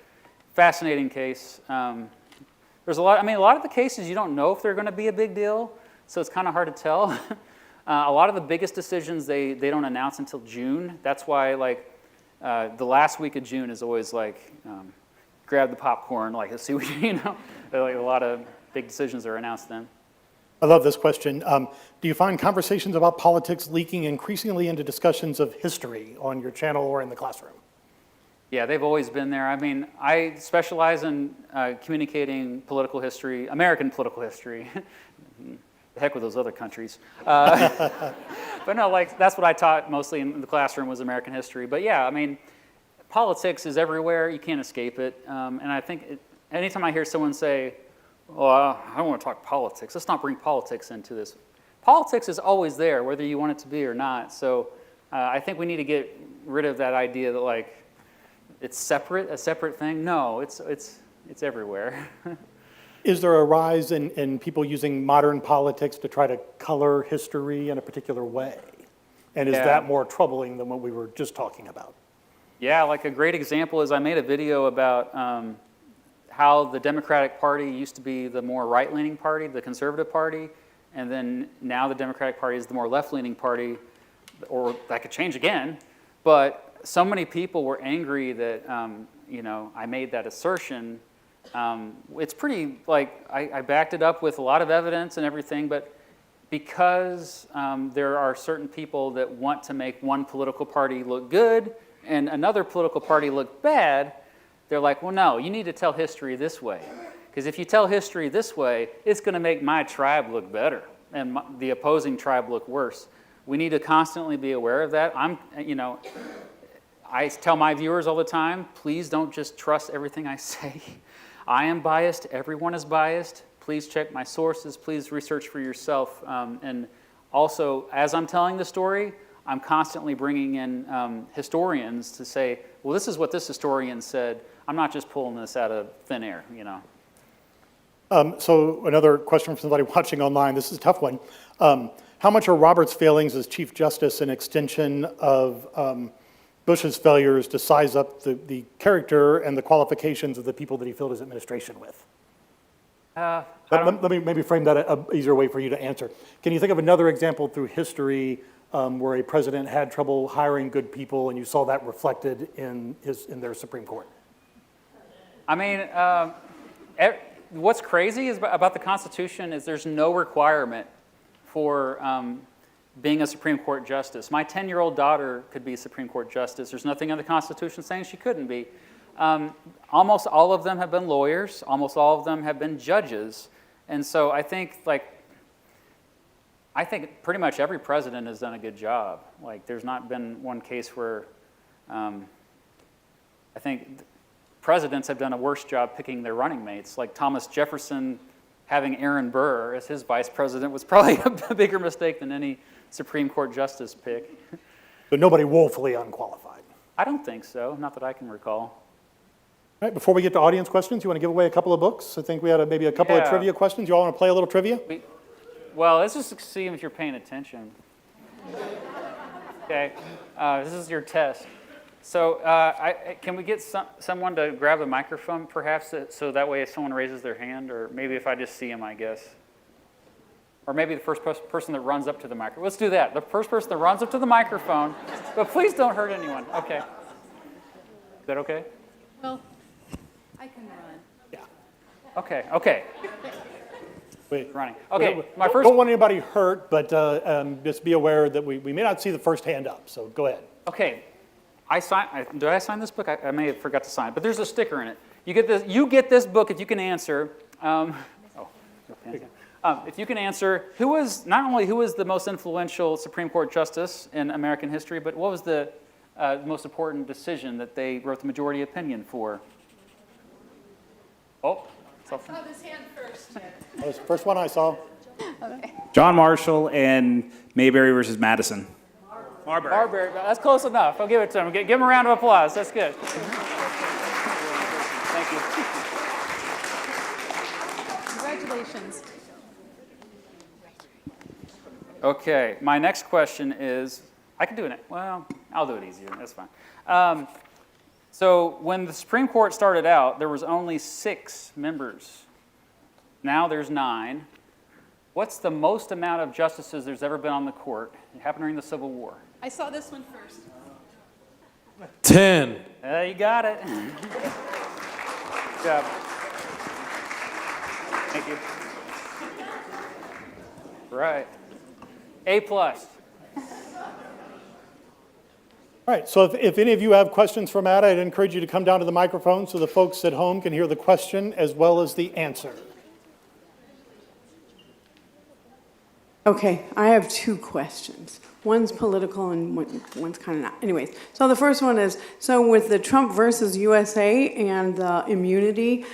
Fascinating case. There's a lot of the cases you don't know if they're going to be a big deal, so it's kind of hard to tell. A lot of the biggest decisions they don't announce until June. That's why the last week of June is always like grab the popcorn, like let's see what like a lot of big decisions are announced then. I love this question. Do you find conversations about politics leaking increasingly into discussions of history on your channel or in the classroom? Yeah, they've always been there. I mean, I specialize in communicating political history, American political history. The heck with those other countries. But no, like that's what I taught mostly in the classroom was American history. But yeah, I mean, politics is everywhere. You can't escape it. And I think anytime I hear someone say, "Oh, I don't want to talk politics. Let's not bring politics into this." Politics is always there, whether you want it to be or not. So I think we need to get rid of that idea that like it's a separate thing. No, it's everywhere. Is there a rise in people using modern politics to try to color history in a particular way? And is that more troubling than what we were just talking about? Yeah, like a great example is I made a video about how the Democratic Party used to be the more right-leaning party, the conservative party, and then now the Democratic Party is the more left-leaning party, or that could change again. But so many people were angry that I made that assertion. It's pretty, like, I backed it up with a lot of evidence and everything, but because there are certain people that want to make one political party look good and another political party look bad, they're like, well, no, you need to tell history this way. Because if you tell history this way, it's going to make my tribe look better and the opposing tribe look worse. We need to constantly be aware of that. I tell my viewers all the time, please don't just trust everything I say. I am biased. Everyone is biased. Please check my sources. Please research for yourself. And also, as I'm telling the story, I'm constantly bringing in historians to say, well, this is what this historian said. I'm not just pulling this out of thin air, So another question from somebody watching online. This is a tough one. How much are Roberts' failings as Chief Justice an extension of Bush's failures to size up the character and the qualifications of the people that he filled his administration with? Let me maybe frame that an easier way for you to answer. Can you think of another example through history where a president had trouble hiring good people and you saw that reflected in their Supreme Court? I mean, what's crazy about the Constitution is there's no requirement for being a Supreme Court justice. My 10-year-old daughter could be a Supreme Court justice. There's nothing in the Constitution saying she couldn't be. Almost all of them have been lawyers. Almost all of them have been judges. And so I think pretty much every president has done a good job. Like, there's not been one case where I think presidents have done a worse job picking their running mates. Like Thomas Jefferson having Aaron Burr as his vice president was probably a bigger mistake than any Supreme Court justice pick. But nobody woefully unqualified. I don't think so, not that I can recall. All right, before we get to audience questions, you want to give away a couple of books? I think we had maybe a couple of Yeah. trivia questions. You all want to play a little trivia? Well, let's just see if you're paying attention. Okay, this is your test. So can we get someone to grab the microphone, perhaps, so that way if someone raises their hand, or maybe if I just see them, I guess. Or maybe the first person that runs up to the microphone. Let's do that. The first person that runs up to the microphone, but please don't hurt anyone. Okay. Is that okay? Well, I can run. Yeah. Okay. Wait. Running. Okay, my Don't- first. Don't want anybody hurt, but just be aware that we may not see the first hand up, so go ahead. Okay, did I sign this book? I may have forgot to sign it, but there's a sticker in it. You get this book if you can answer. If you can answer, not only who was the most influential Supreme Court justice in American history, but what was the most important decision that they wrote the majority opinion for? Oh, something. I saw this hand first. That was the first one I saw. John Marshall and Mayberry versus Madison. Marbury. That's close enough. I'll give it to him. Give him a round of applause. That's good. Thank you. Congratulations. Okay, my next question is, I can do it. Well, I'll do it easier. That's fine. So when the Supreme Court started out, there was only 6 members. Now there's 9. What's the most amount of justices there's ever been on the court? It happened during the Civil War. I saw this one first. 10. You got it. Good job. Thank you. Right. A+. All right, so if any of you have questions for Matt, I'd encourage you to come down to the microphone so the folks at home can hear the question as well as the answer. Okay, I have 2 questions. One's political and one's kind of not. Anyways, so the first one is, so with the Trump versus USA and the immunity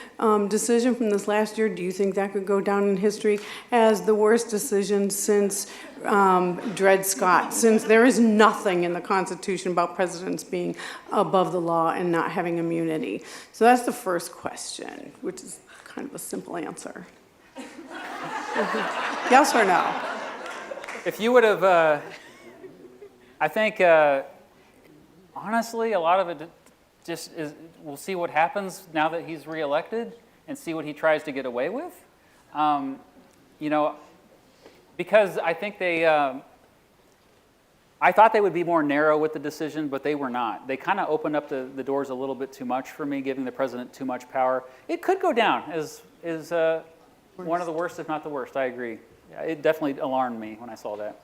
decision from this last year, do you think that could go down in history as the worst decision since Dred Scott, since there is nothing in the Constitution about presidents being above the law and not having immunity? So that's the first question, which is kind of a simple answer. Yes or no? If you would have, I think, honestly, a lot of it just is, we'll see what happens now that he's reelected and see what he tries to get away with. Because I think I thought they would be more narrow with the decision, but they were not. They kind of opened up the doors a little bit too much for me, giving the president too much power. It could go down as one of the worst, if not the worst. I agree. It definitely alarmed me when I saw that.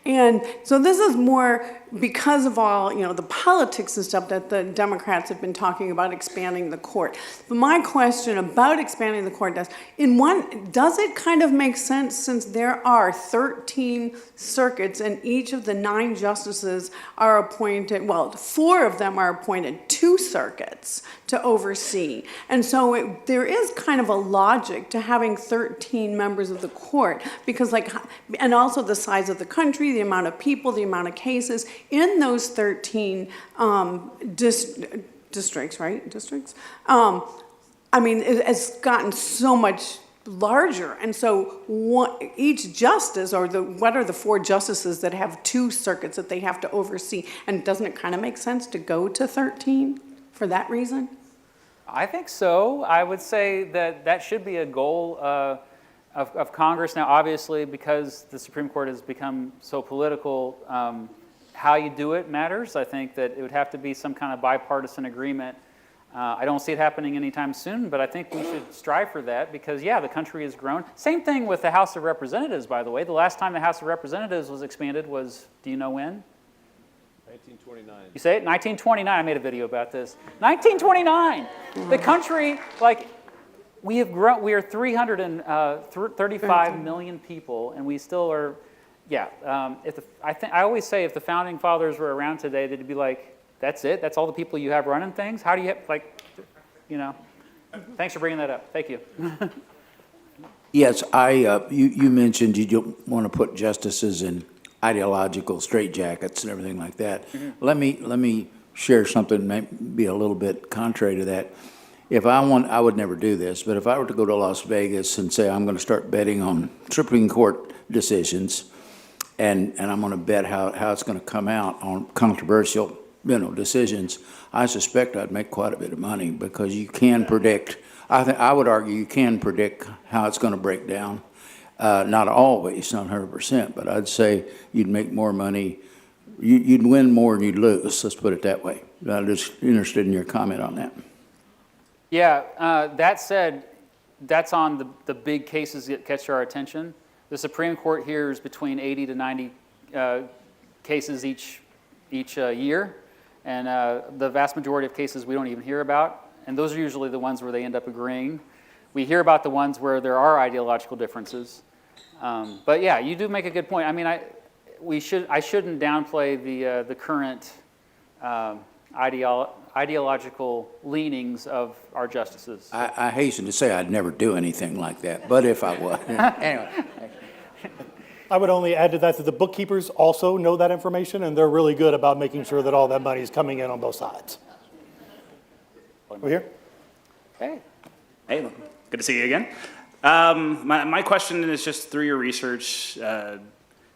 And so this is more because of all, the politics and stuff that the Democrats have been talking about expanding the court. But my question about expanding the court does it kind of make sense since there are 13 circuits and each of the 9 justices are appointed, 4 of them are appointed 2 circuits to oversee. And so there is kind of a logic to having 13 members of the court because and also the size of the country, the amount of people, the amount of cases in those 13 districts, right? Districts? It has gotten so much larger. And so each justice, what are the 4 justices that have 2 circuits that they have to oversee? And doesn't it kind of make sense to go to 13 for that reason? I think so. I would say that should be a goal of Congress. Now, obviously, because the Supreme Court has become so political, how you do it matters. I think that it would have to be some kind of bipartisan agreement. I don't see it happening anytime soon, but I think we should strive for that because, the country has grown. Same thing with the House of Representatives, by the way. The last time the House of Representatives was expanded was, do you know when? 1929. You say it? 1929. I made a video about this. 1929. The country, we have grown. We are 335 million people, and we still are. I always say if the founding fathers were around today, they'd be like, that's it? That's all the people you have running things? How do you have, like, you know? Thanks for bringing that up. Thank you. Yes, you mentioned you don't want to put justices in ideological straitjackets and everything like that. Let me share something maybe a little bit contrary to that. I would never do this, but if I were to go to Las Vegas and say I'm going to start betting on Supreme Court decisions, and I'm going to bet how it's going to come out on controversial decisions, I suspect I'd make quite a bit of money, because you can predict. I would argue you can predict how it's going to break down. Not always, not 100%, but I'd say you'd make more money. You'd win more than you'd lose. Let's put it that way. I'm just interested in your comment on that. Yeah, that said, that's on the big cases that catch our attention. The Supreme Court hears between 80 to 90 cases each year, and the vast majority of cases we don't even hear about, and those are usually the ones where they end up agreeing. We hear about the ones where there are ideological differences. But yeah, you do make a good point. I mean, I shouldn't downplay the current ideological leanings of our justices. I hasten to say I'd never do anything like that, but if I would. Anyway. I would only add to that the bookkeepers also know that information, and they're really good about making sure that all that money is coming in on both sides. Over here. Hey. Hey, good to see you again. My question is just through your research, do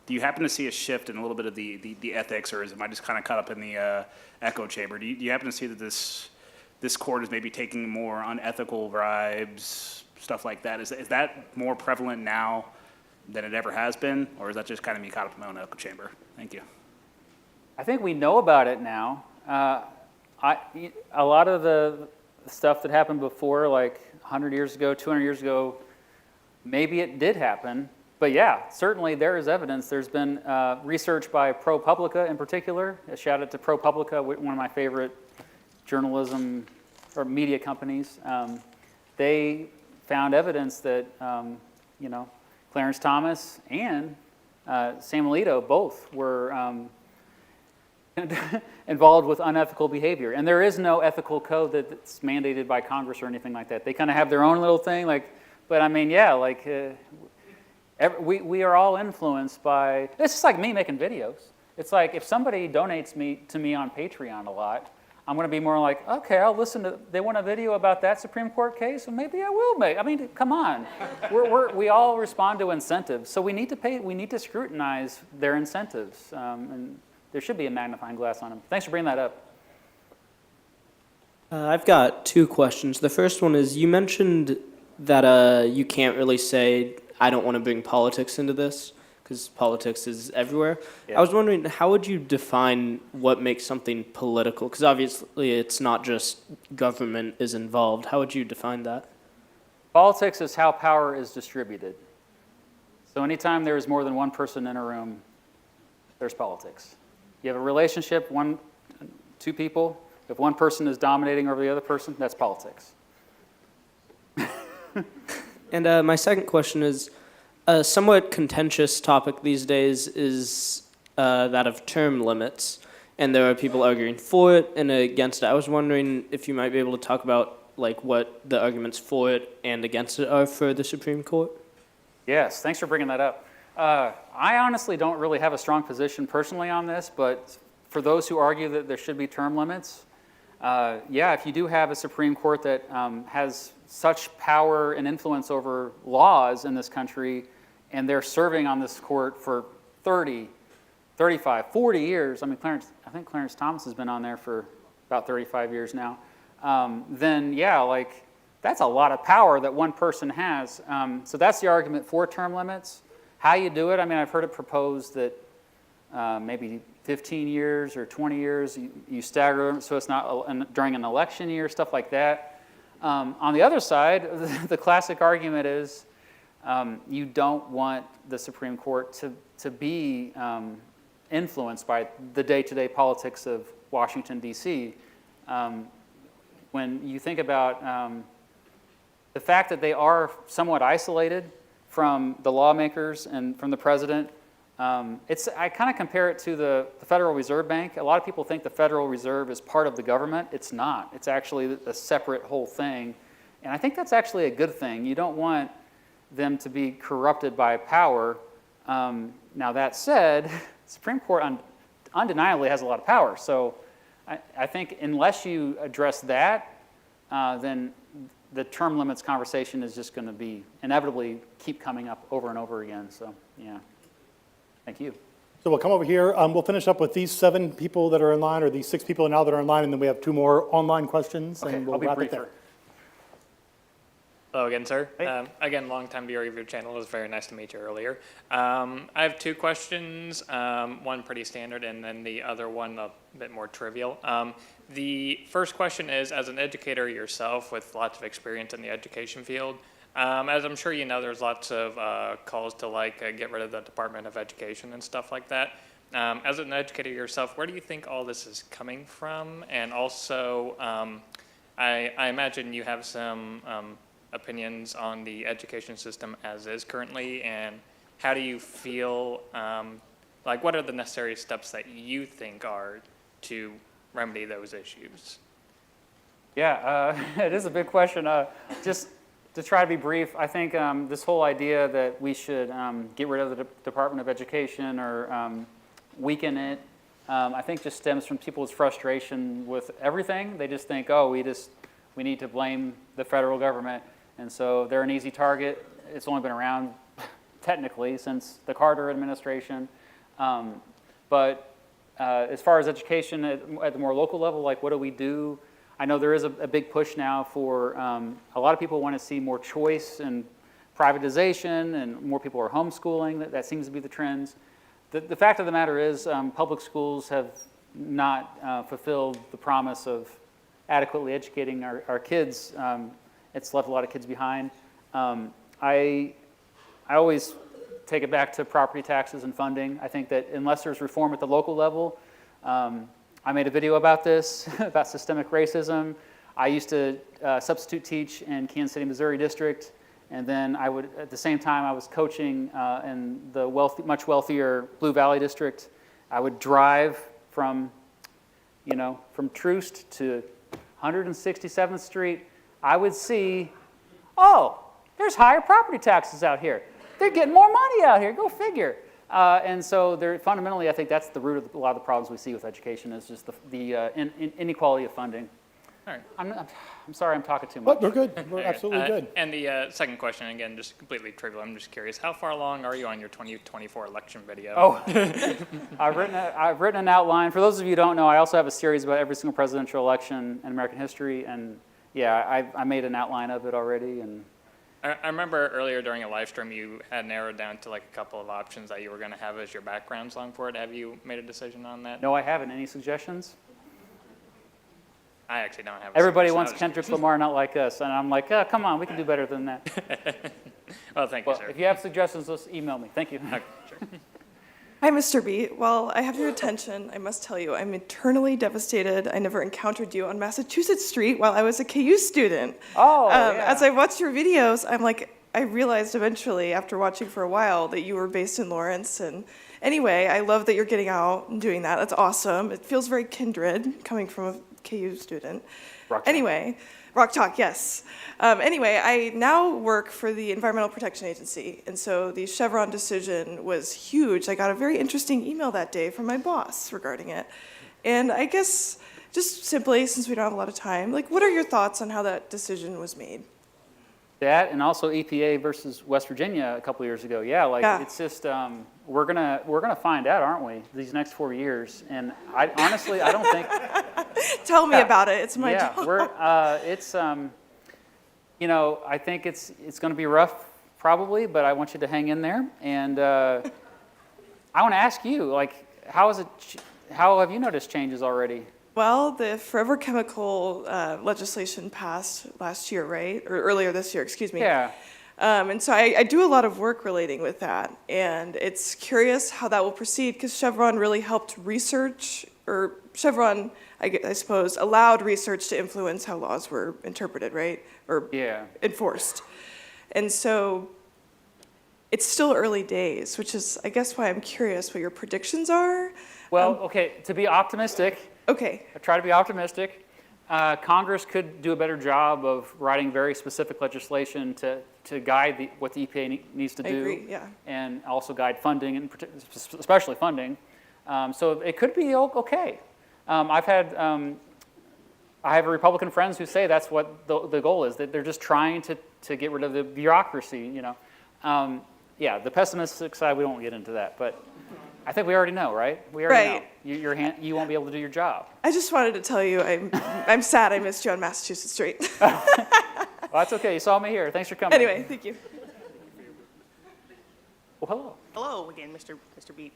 you happen to see a shift in a little bit of the ethics, or am I just kind of caught up in the echo chamber? Do you happen to see that this court is maybe taking more unethical bribes, stuff like that? Is that more prevalent now than it ever has been, or is that just kind of me caught up in my own echo chamber? Thank you. I think we know about it now. A lot of the stuff that happened before, like 100 years ago, 200 years ago, maybe it did happen. But yeah, certainly there is evidence. There's been research by ProPublica in particular. A shout out to ProPublica, one of my favorite journalism or media companies. They found evidence that, Clarence Thomas and Sam Alito both were involved with unethical behavior. And there is no ethical code that's mandated by Congress or anything like that. They kind of have their own little thing, but I mean, yeah, we are all influenced by, it's just like me making videos. It's like if somebody donates to me on Patreon a lot, I'm going to be more like, okay, I'll listen to, they want a video about that Supreme Court case, and maybe I will make. I mean, come on. We all respond to incentives, so we need to scrutinize their incentives, and there should be a magnifying glass on them. Thanks for bringing that up. I've got two questions. The first one is, you mentioned that you can't really say, I don't want to bring politics into this, because politics is everywhere. Yeah. I was wondering, how would you define what makes something political? Because obviously it's not just government is involved. How would you define that? Politics is how power is distributed. So anytime there is more than one person in a room, there's politics. You have a relationship, two people. If one person is dominating over the other person, that's politics. And my second question is, a somewhat contentious topic these days is that of term limits, and there are people arguing for it and against it. I was wondering if you might be able to talk about what the arguments for it and against it are for the Supreme Court. Yes, thanks for bringing that up. I honestly don't really have a strong position personally on this, but for those who argue that there should be term limits, if you do have a Supreme Court that has such power and influence over laws in this country, and they're serving on this court for 30, 35, 40 years. I mean, I think Clarence Thomas has been on there for about 35 years now. Then, that's a lot of power that one person has. So that's the argument for term limits. How you do it, I mean, I've heard it proposed that maybe 15 years or 20 years, you stagger them so it's not during an election year, stuff like that. On the other side, the classic argument is you don't want the Supreme Court to be influenced by the day-to-day politics of Washington, D.C. When you think about the fact that they are somewhat isolated from the lawmakers and from the president, I kind of compare it to the Federal Reserve Bank. A lot of people think the Federal Reserve is part of the government. It's not. It's actually a separate whole thing. And I think that's actually a good thing. You don't want them to be corrupted by power. Now that said, the Supreme Court undeniably has a lot of power. So I think unless you address that, then the term limits conversation is just going to be inevitably keep coming up over and over again. So, yeah. Thank you. So we'll come over here. We'll finish up with these 7 people that are in line, or these 6 people now that are in line, and then we have 2 more online questions, Okay, and we'll I'll be wrap it briefer. there. Hello again, sir. Hey. Again, long-time viewer of your channel. It was very nice to meet you earlier. I have 2 questions, one pretty standard and then the other one a bit more trivial. The first question is, as an educator yourself with lots of experience in the education field, as I'm sure you know, there's lots of calls to get rid of the Department of Education and stuff like that. As an educator yourself, where do you think all this is coming from? And also, I imagine you have some opinions on the education system as is currently, and how do you feel, what are the necessary steps that you think are to remedy those issues? Yeah, it is a big question. Just to try to be brief, I think this whole idea that we should get rid of the Department of Education or weaken it, I think just stems from people's frustration with everything. They just think, oh, we need to blame the federal government. And so they're an easy target. It's only been around technically since the Carter administration. But as far as education at the more local level, what do we do? I know there is a big push now for, a lot of people want to see more choice and privatization, and more people are homeschooling. That seems to be the trends. The fact of the matter is public schools have not fulfilled the promise of adequately educating our kids. It's left a lot of kids behind. I always take it back to property taxes and funding. I think that unless there's reform at the local level, I made a video about this, about systemic racism. I used to substitute teach in Kansas City, Missouri district, and then I would, at the same time, I was coaching in the much wealthier Blue Valley district. I would drive from Troost to 167th Street. I would see, oh, there's higher property taxes out here. They're getting more money out here, go figure. And so fundamentally, I think that's the root of a lot of the problems we see with education is just the inequality of funding. All right. I'm sorry I'm talking too much. But we're good. We're absolutely good. And the second question, again, just completely trivial. I'm just curious, how far along are you on your 2024 election video? Oh, I've written an outline. For those of you who don't know, I also have a series about every single presidential election in American history. And yeah, I made an outline of it already. And I remember earlier during a live stream, you had narrowed down to a couple of options that you were going to have as your background song for it. Have you made a decision on that? no, I haven't. Any suggestions? I actually don't have a Everybody suggestion. wants Kendrick Lamar, not like us. And I'm like, oh, come on, we can do better than that. Well, thank you, Well, sir. if you have suggestions, just email me. Thank you. Okay, sure. Hi, Mr. B. Well, I have your attention. I must tell you, I'm eternally devastated. I never encountered you on Massachusetts Street while I was a KU student. Oh, yeah. As I watched your videos, I realized eventually, after watching for a while, that you were based in Lawrence. And anyway, I love that you're getting out and doing that. That's awesome. It feels very kindred coming from a KU student. Rock Talk. Anyway, Rock Talk, yes. Anyway, I now work for the Environmental Protection Agency, and so the Chevron decision was huge. I got a very interesting email that day from my boss regarding it. And I guess, just simply, since we don't have a lot of time, what are your thoughts on how that decision was made? That and also EPA versus West Virginia a couple years ago. Yeah, it's just we're gonna find out, aren't we? These next 4 years, and I honestly don't think. Tell me about it. It's my job. It's I think it's going to be rough probably, but I want you to hang in there. And I want to ask you, how have you noticed changes already? Well, the forever chemical legislation passed last year, right? Or earlier this year, excuse me. Yeah. And so I do a lot of work relating with that. And it's curious how that will proceed because Chevron really helped research, or Chevron, I suppose, allowed research to influence how laws were interpreted, right? Or enforced. And so it's still early days, which is, I guess, why I'm curious what your predictions are. Well, okay, to be optimistic, Okay, I try to be optimistic. Congress could do a better job of writing very specific legislation to guide what the EPA needs to I do. agree, yeah. And also guide funding, and especially funding. So it could be okay. I have Republican friends who say that's what the goal is, that they're just trying to get rid of the bureaucracy, you know. Yeah, the pessimistic side, we won't get into that, but I think we already know, right? We already Right. know. You won't be able to do your job. I just wanted to tell you I'm sad I missed you on Massachusetts Street. Well, that's okay. You saw me here. Thanks for coming. Anyway, thank you. Well, hello. Hello again, Mr. Beat.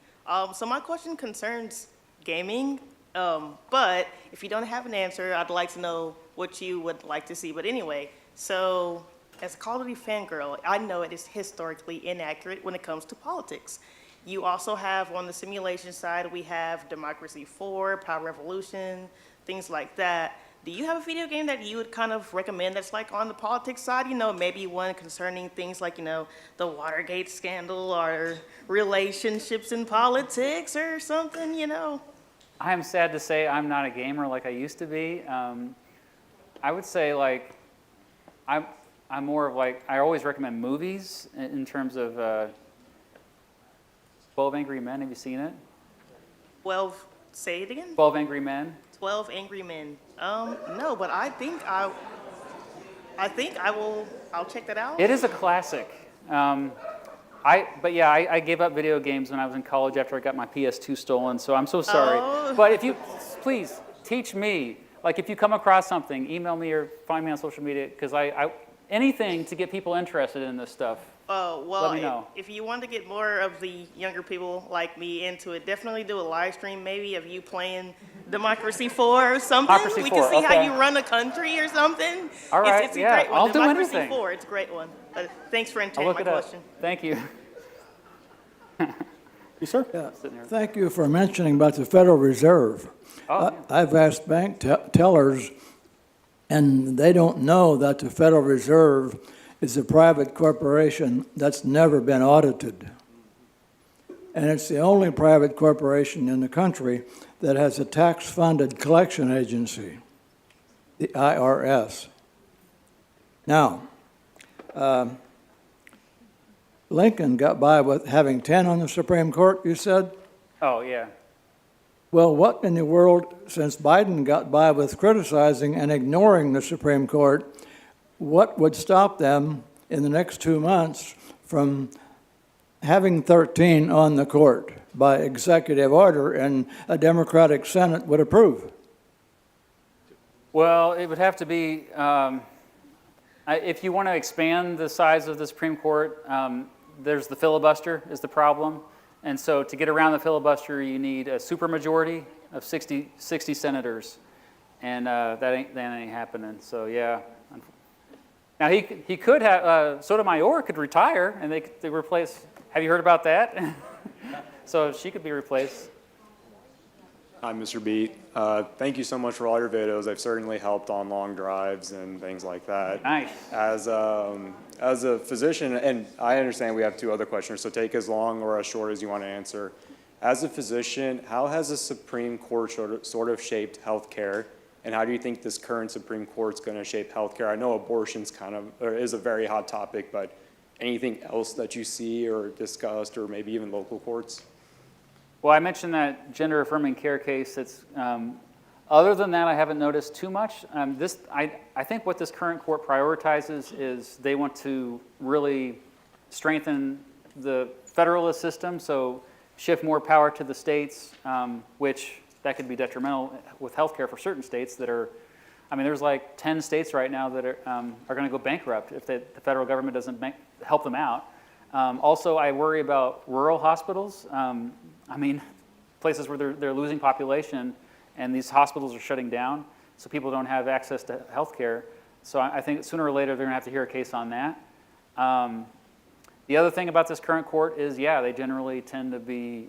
So my question concerns gaming, but if you don't have an answer, I'd like to know what you would like to see. But anyway, so as a Call of Duty fangirl, I know it is historically inaccurate when it comes to politics. You also have, on the simulation side, we have Democracy 4, Power Revolution, things like that. Do you have a video game that you would kind of recommend that's like on the politics side? You know, maybe one concerning things like, you know, the Watergate scandal or relationships in politics or something, you know? I am sad to say I'm not a gamer like I used to be. I would say like I'm more of like, I always recommend movies in terms of 12 Angry Men. Have you seen it? 12, say it again? 12 Angry Men. 12 Angry Men. No, but I think I'll check that out. It is a classic. But yeah, I gave up video games when I was in college after I got my PS2 stolen, so I'm so sorry. Oh. But if you, please, teach me. Like if you come across something, email me or find me on social media, because anything to get people interested in this stuff. Oh, well, Let me know. if you want to get more of the younger people like me into it, definitely do a live stream maybe of you playing Democracy 4 or something. Democracy we 4, can see how okay. you run a country or something. All right, it's a yeah, great one. I'll do Democracy anything. 4, it's a great one. Thanks for I'll entertaining look my it up. question. Thank you. Yes, sir? Sitting here. Thank you for mentioning about the Federal Reserve. Oh, yeah. I've asked bank tellers, and they don't know that the Federal Reserve is a private corporation that's never been audited. And it's the only private corporation in the country that has a tax-funded collection agency, the IRS. Now, Lincoln got by with having 10 on the Supreme Court, you said? Oh, yeah. Well, what in the world, since Biden got by with criticizing and ignoring the Supreme Court, what would stop them in the next 2 months from having 13 on the court by executive order and a Democratic Senate would approve? Well, it would have to be, if you want to expand the size of the Supreme Court, there's the filibuster is the problem. And so to get around the filibuster, you need a supermajority of 60 senators. And that ain't happening, so yeah. Now, he could have, Sotomayor could retire, and they replace, have you heard about that? So she could be replaced. Hi, Mr. Beat. Thank you so much for all your videos. They've certainly helped on long drives and things like that. Nice. As a physician, and I understand we have 2 other questions, so take as long or as short as you want to answer. As a physician, how has the Supreme Court sort of shaped healthcare? And how do you think this current Supreme Court's going to shape healthcare? I know abortion's is a very hot topic, but anything else that you see or discussed, or maybe even local courts? Well, I mentioned that gender-affirming care case. It's, other than that, I haven't noticed too much. I think what this current court prioritizes is they want to really strengthen the federalist system, so shift more power to the states, which that could be detrimental with healthcare for certain states that are, I mean, there's like 10 states right now that are going to go bankrupt if the federal government doesn't help them out. Also, I worry about rural hospitals. I mean, places where they're losing population, and these hospitals are shutting down, so people don't have access to health care. So I think sooner or later they're going to have to hear a case on that. The other thing about this current court is, yeah, they generally tend to be,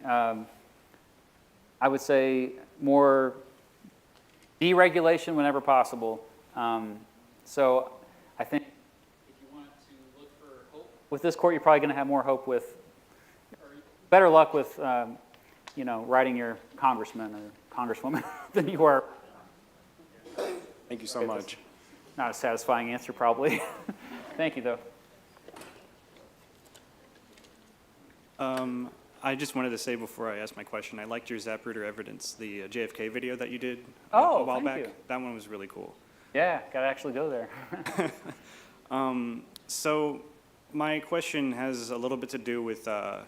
I would say, more deregulation whenever possible. So I think if you want to look for hope with this court, you're probably going to have more hope with, better luck with, writing your congressman or congresswoman than you are. Thank you so much. Not a satisfying answer, probably. Thank you, though. I just wanted to say before I ask my question, I liked your Zapruder evidence, the JFK video that you did Oh, a while thank back. you. That one was really cool. Yeah, got to actually go there. So my question has a little bit to do with the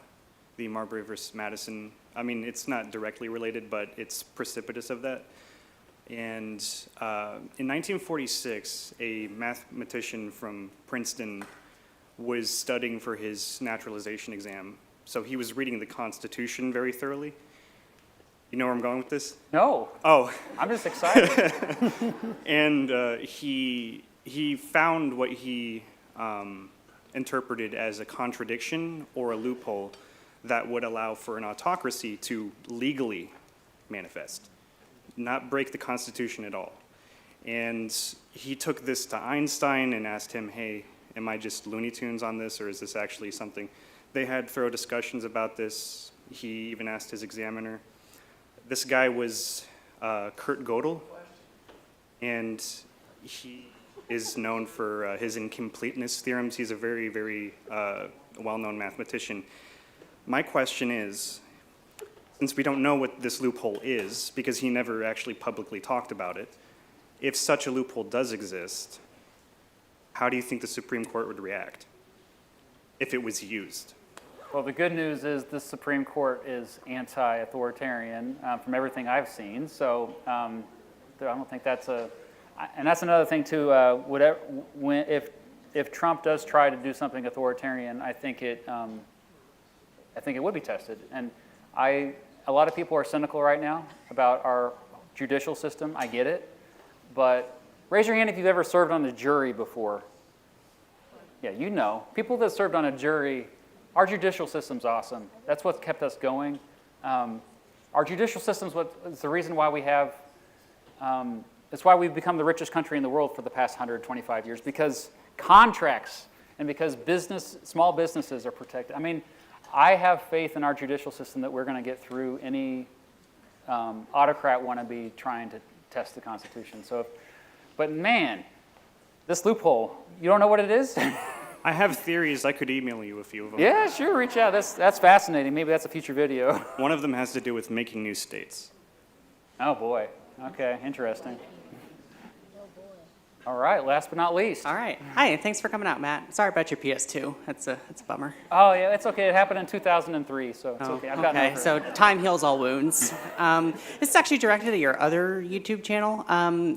Marbury versus Madison. I mean, it's not directly related, but it's precipitous of that. And in 1946, a mathematician from Princeton was studying for his naturalization exam. So he was reading the Constitution very thoroughly. You know where I'm going with this? No. Oh. I'm just excited. And he found what he interpreted as a contradiction or a loophole that would allow for an autocracy to legally manifest, not break the Constitution at all. And he took this to Einstein and asked him, hey, am I just Looney Tunes on this, or is this actually something? They had thorough discussions about this. He even asked his examiner. This guy was Kurt Gödel, and he is known for his incompleteness theorems. He's a very, very well-known mathematician. My question is, since we don't know what this loophole is, because he never actually publicly talked about it, if such a loophole does exist, how do you think the Supreme Court would react if it was used? Well, the good news is the Supreme Court is anti-authoritarian from everything I've seen. So I don't think that's and that's another thing too. If Trump does try to do something authoritarian, I think it would be tested. And a lot of people are cynical right now about our judicial system. I get it, but raise your hand if you've ever served on a jury before. Yeah, you know, people that served on a jury. Our judicial system's awesome. That's what's kept us going. Our judicial system's is the reason why we have, it's why we've become the richest country in the world for the past 125 years, because contracts and because small businesses are protected. I mean, I have faith in our judicial system that we're going to get through any autocrat wannabe trying to test the Constitution. But man, this loophole, you don't know what it is? I have theories. I could email you a few of them. Yeah, sure, reach out. That's fascinating. Maybe that's a future video. One of them has to do with making new states. Oh, boy. Okay, interesting. All right, last but not least. All right. Hi, thanks for coming out, Matt. Sorry about your PS2. That's a bummer. Oh, yeah, it's okay. It happened in 2003, so it's okay. I've gotten over it. So time heals all wounds. This is actually directed at your other YouTube channel.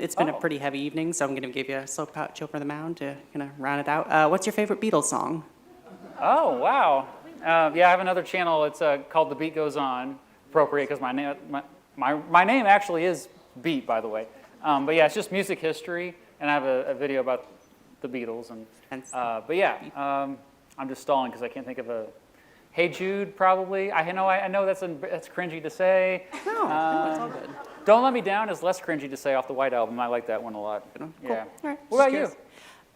It's been a pretty heavy evening, so I'm going to give you a slow chill for the mound to kind of round it out. What's your favorite Beatles song? Oh, wow. Yeah, I have another channel. It's called The Beat Goes On. Appropriate, because my name actually is Beat, by the way. But yeah, it's just music history. And I have a video about the Beatles. But yeah, I'm just stalling because I can't think of a. Hey Jude, probably. I know that's cringy to say. No, it's all good. Don't Let Me Down is less cringy to say off the White Album. I like that one a lot. Cool. Yeah. All right. What about you?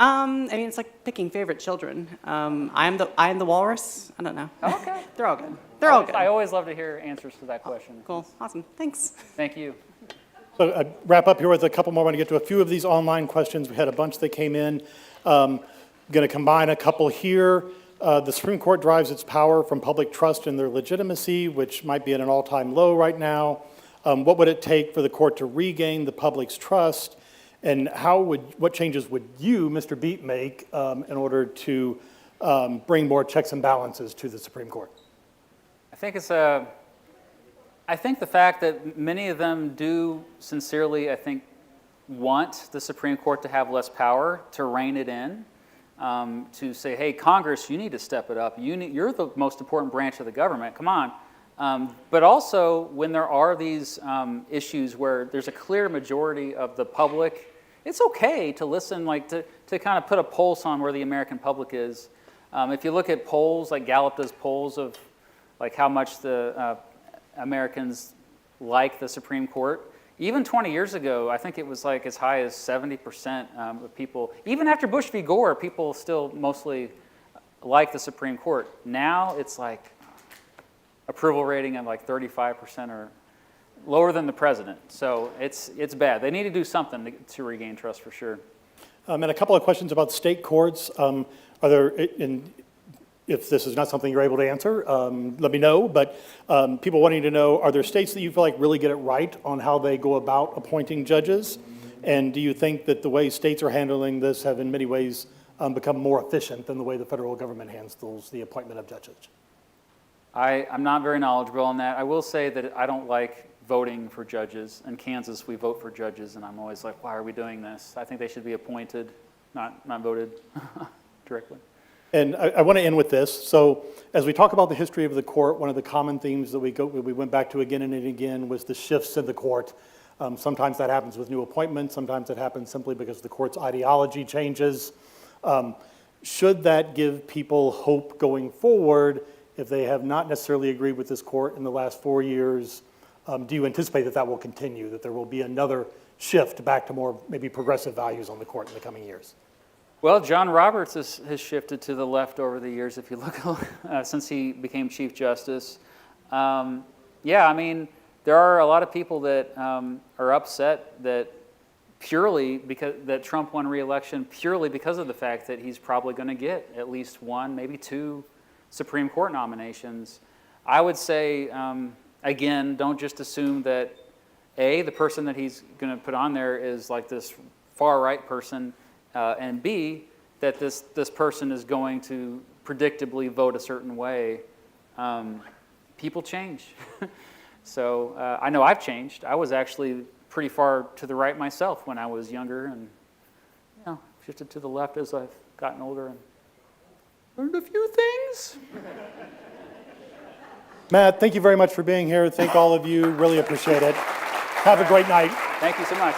I mean, it's like picking favorite children. I am the walrus. I don't know. Oh, okay. They're all good. They're all good. I always love to hear answers to that question. Cool. Awesome. Thanks. Thank you. So I'd wrap up here with a couple more. I want to get to a few of these online questions. We had a bunch that came in. Going to combine a couple here. The Supreme Court derives its power from public trust in their legitimacy, which might be at an all-time low right now. What would it take for the court to regain the public's trust? And what changes would you, Mr. Beat, make in order to bring more checks and balances to the Supreme Court? I think the fact that many of them do sincerely, I think, want the Supreme Court to have less power, to rein it in, to say, hey, Congress, you need to step it up. You're the most important branch of the government. Come on. But also, when there are these issues where there's a clear majority of the public, it's okay to listen, to kind of put a pulse on where the American public is. If you look at polls, like Gallup does polls of how much the Americans like the Supreme Court. Even 20 years ago, I think it was as high as 70% of people, even after Bush v. Gore, people still mostly like the Supreme Court. Now it's like approval rating of like 35% or lower than the president. So it's bad. They need to do something to regain trust for sure. And a couple of questions about state courts. Are there, if this is not something you're able to answer, let me know. But people wanting to know, are there states that you feel like really get it right on how they go about appointing judges? And do you think that the way states are handling this have in many ways become more efficient than the way the federal government handles the appointment of judges? I'm not very knowledgeable on that. I will say that I don't like voting for judges. In Kansas, we vote for judges, and I'm always like, why are we doing this? I think they should be appointed, not voted directly. And I want to end with this. So as we talk about the history of the court, one of the common themes that we went back to again and again was the shifts in the court. Sometimes that happens with new appointments. Sometimes it happens simply because the court's ideology changes. Should that give people hope going forward if they have not necessarily agreed with this court in the last 4 years? Do you anticipate that that will continue, that there will be another shift back to more maybe progressive values on the court in the coming years? Well, John Roberts has shifted to the left over the years, if you look, since he became Chief Justice. Yeah, I mean, there are a lot of people that are upset that that Trump won re-election purely because of the fact that he's probably going to get at least one, maybe two Supreme Court nominations. I would say, again, don't just assume that, A, the person that he's going to put on there is like this far-right person, and B, that this person is going to predictably vote a certain way. People change. So I know I've changed. I was actually pretty far to the right myself when I was younger, and shifted to the left as I've gotten older and learned a few things. Matt, thank you very much for being here. Thank all of you. Really appreciate it. Have a great night. Thank you so much.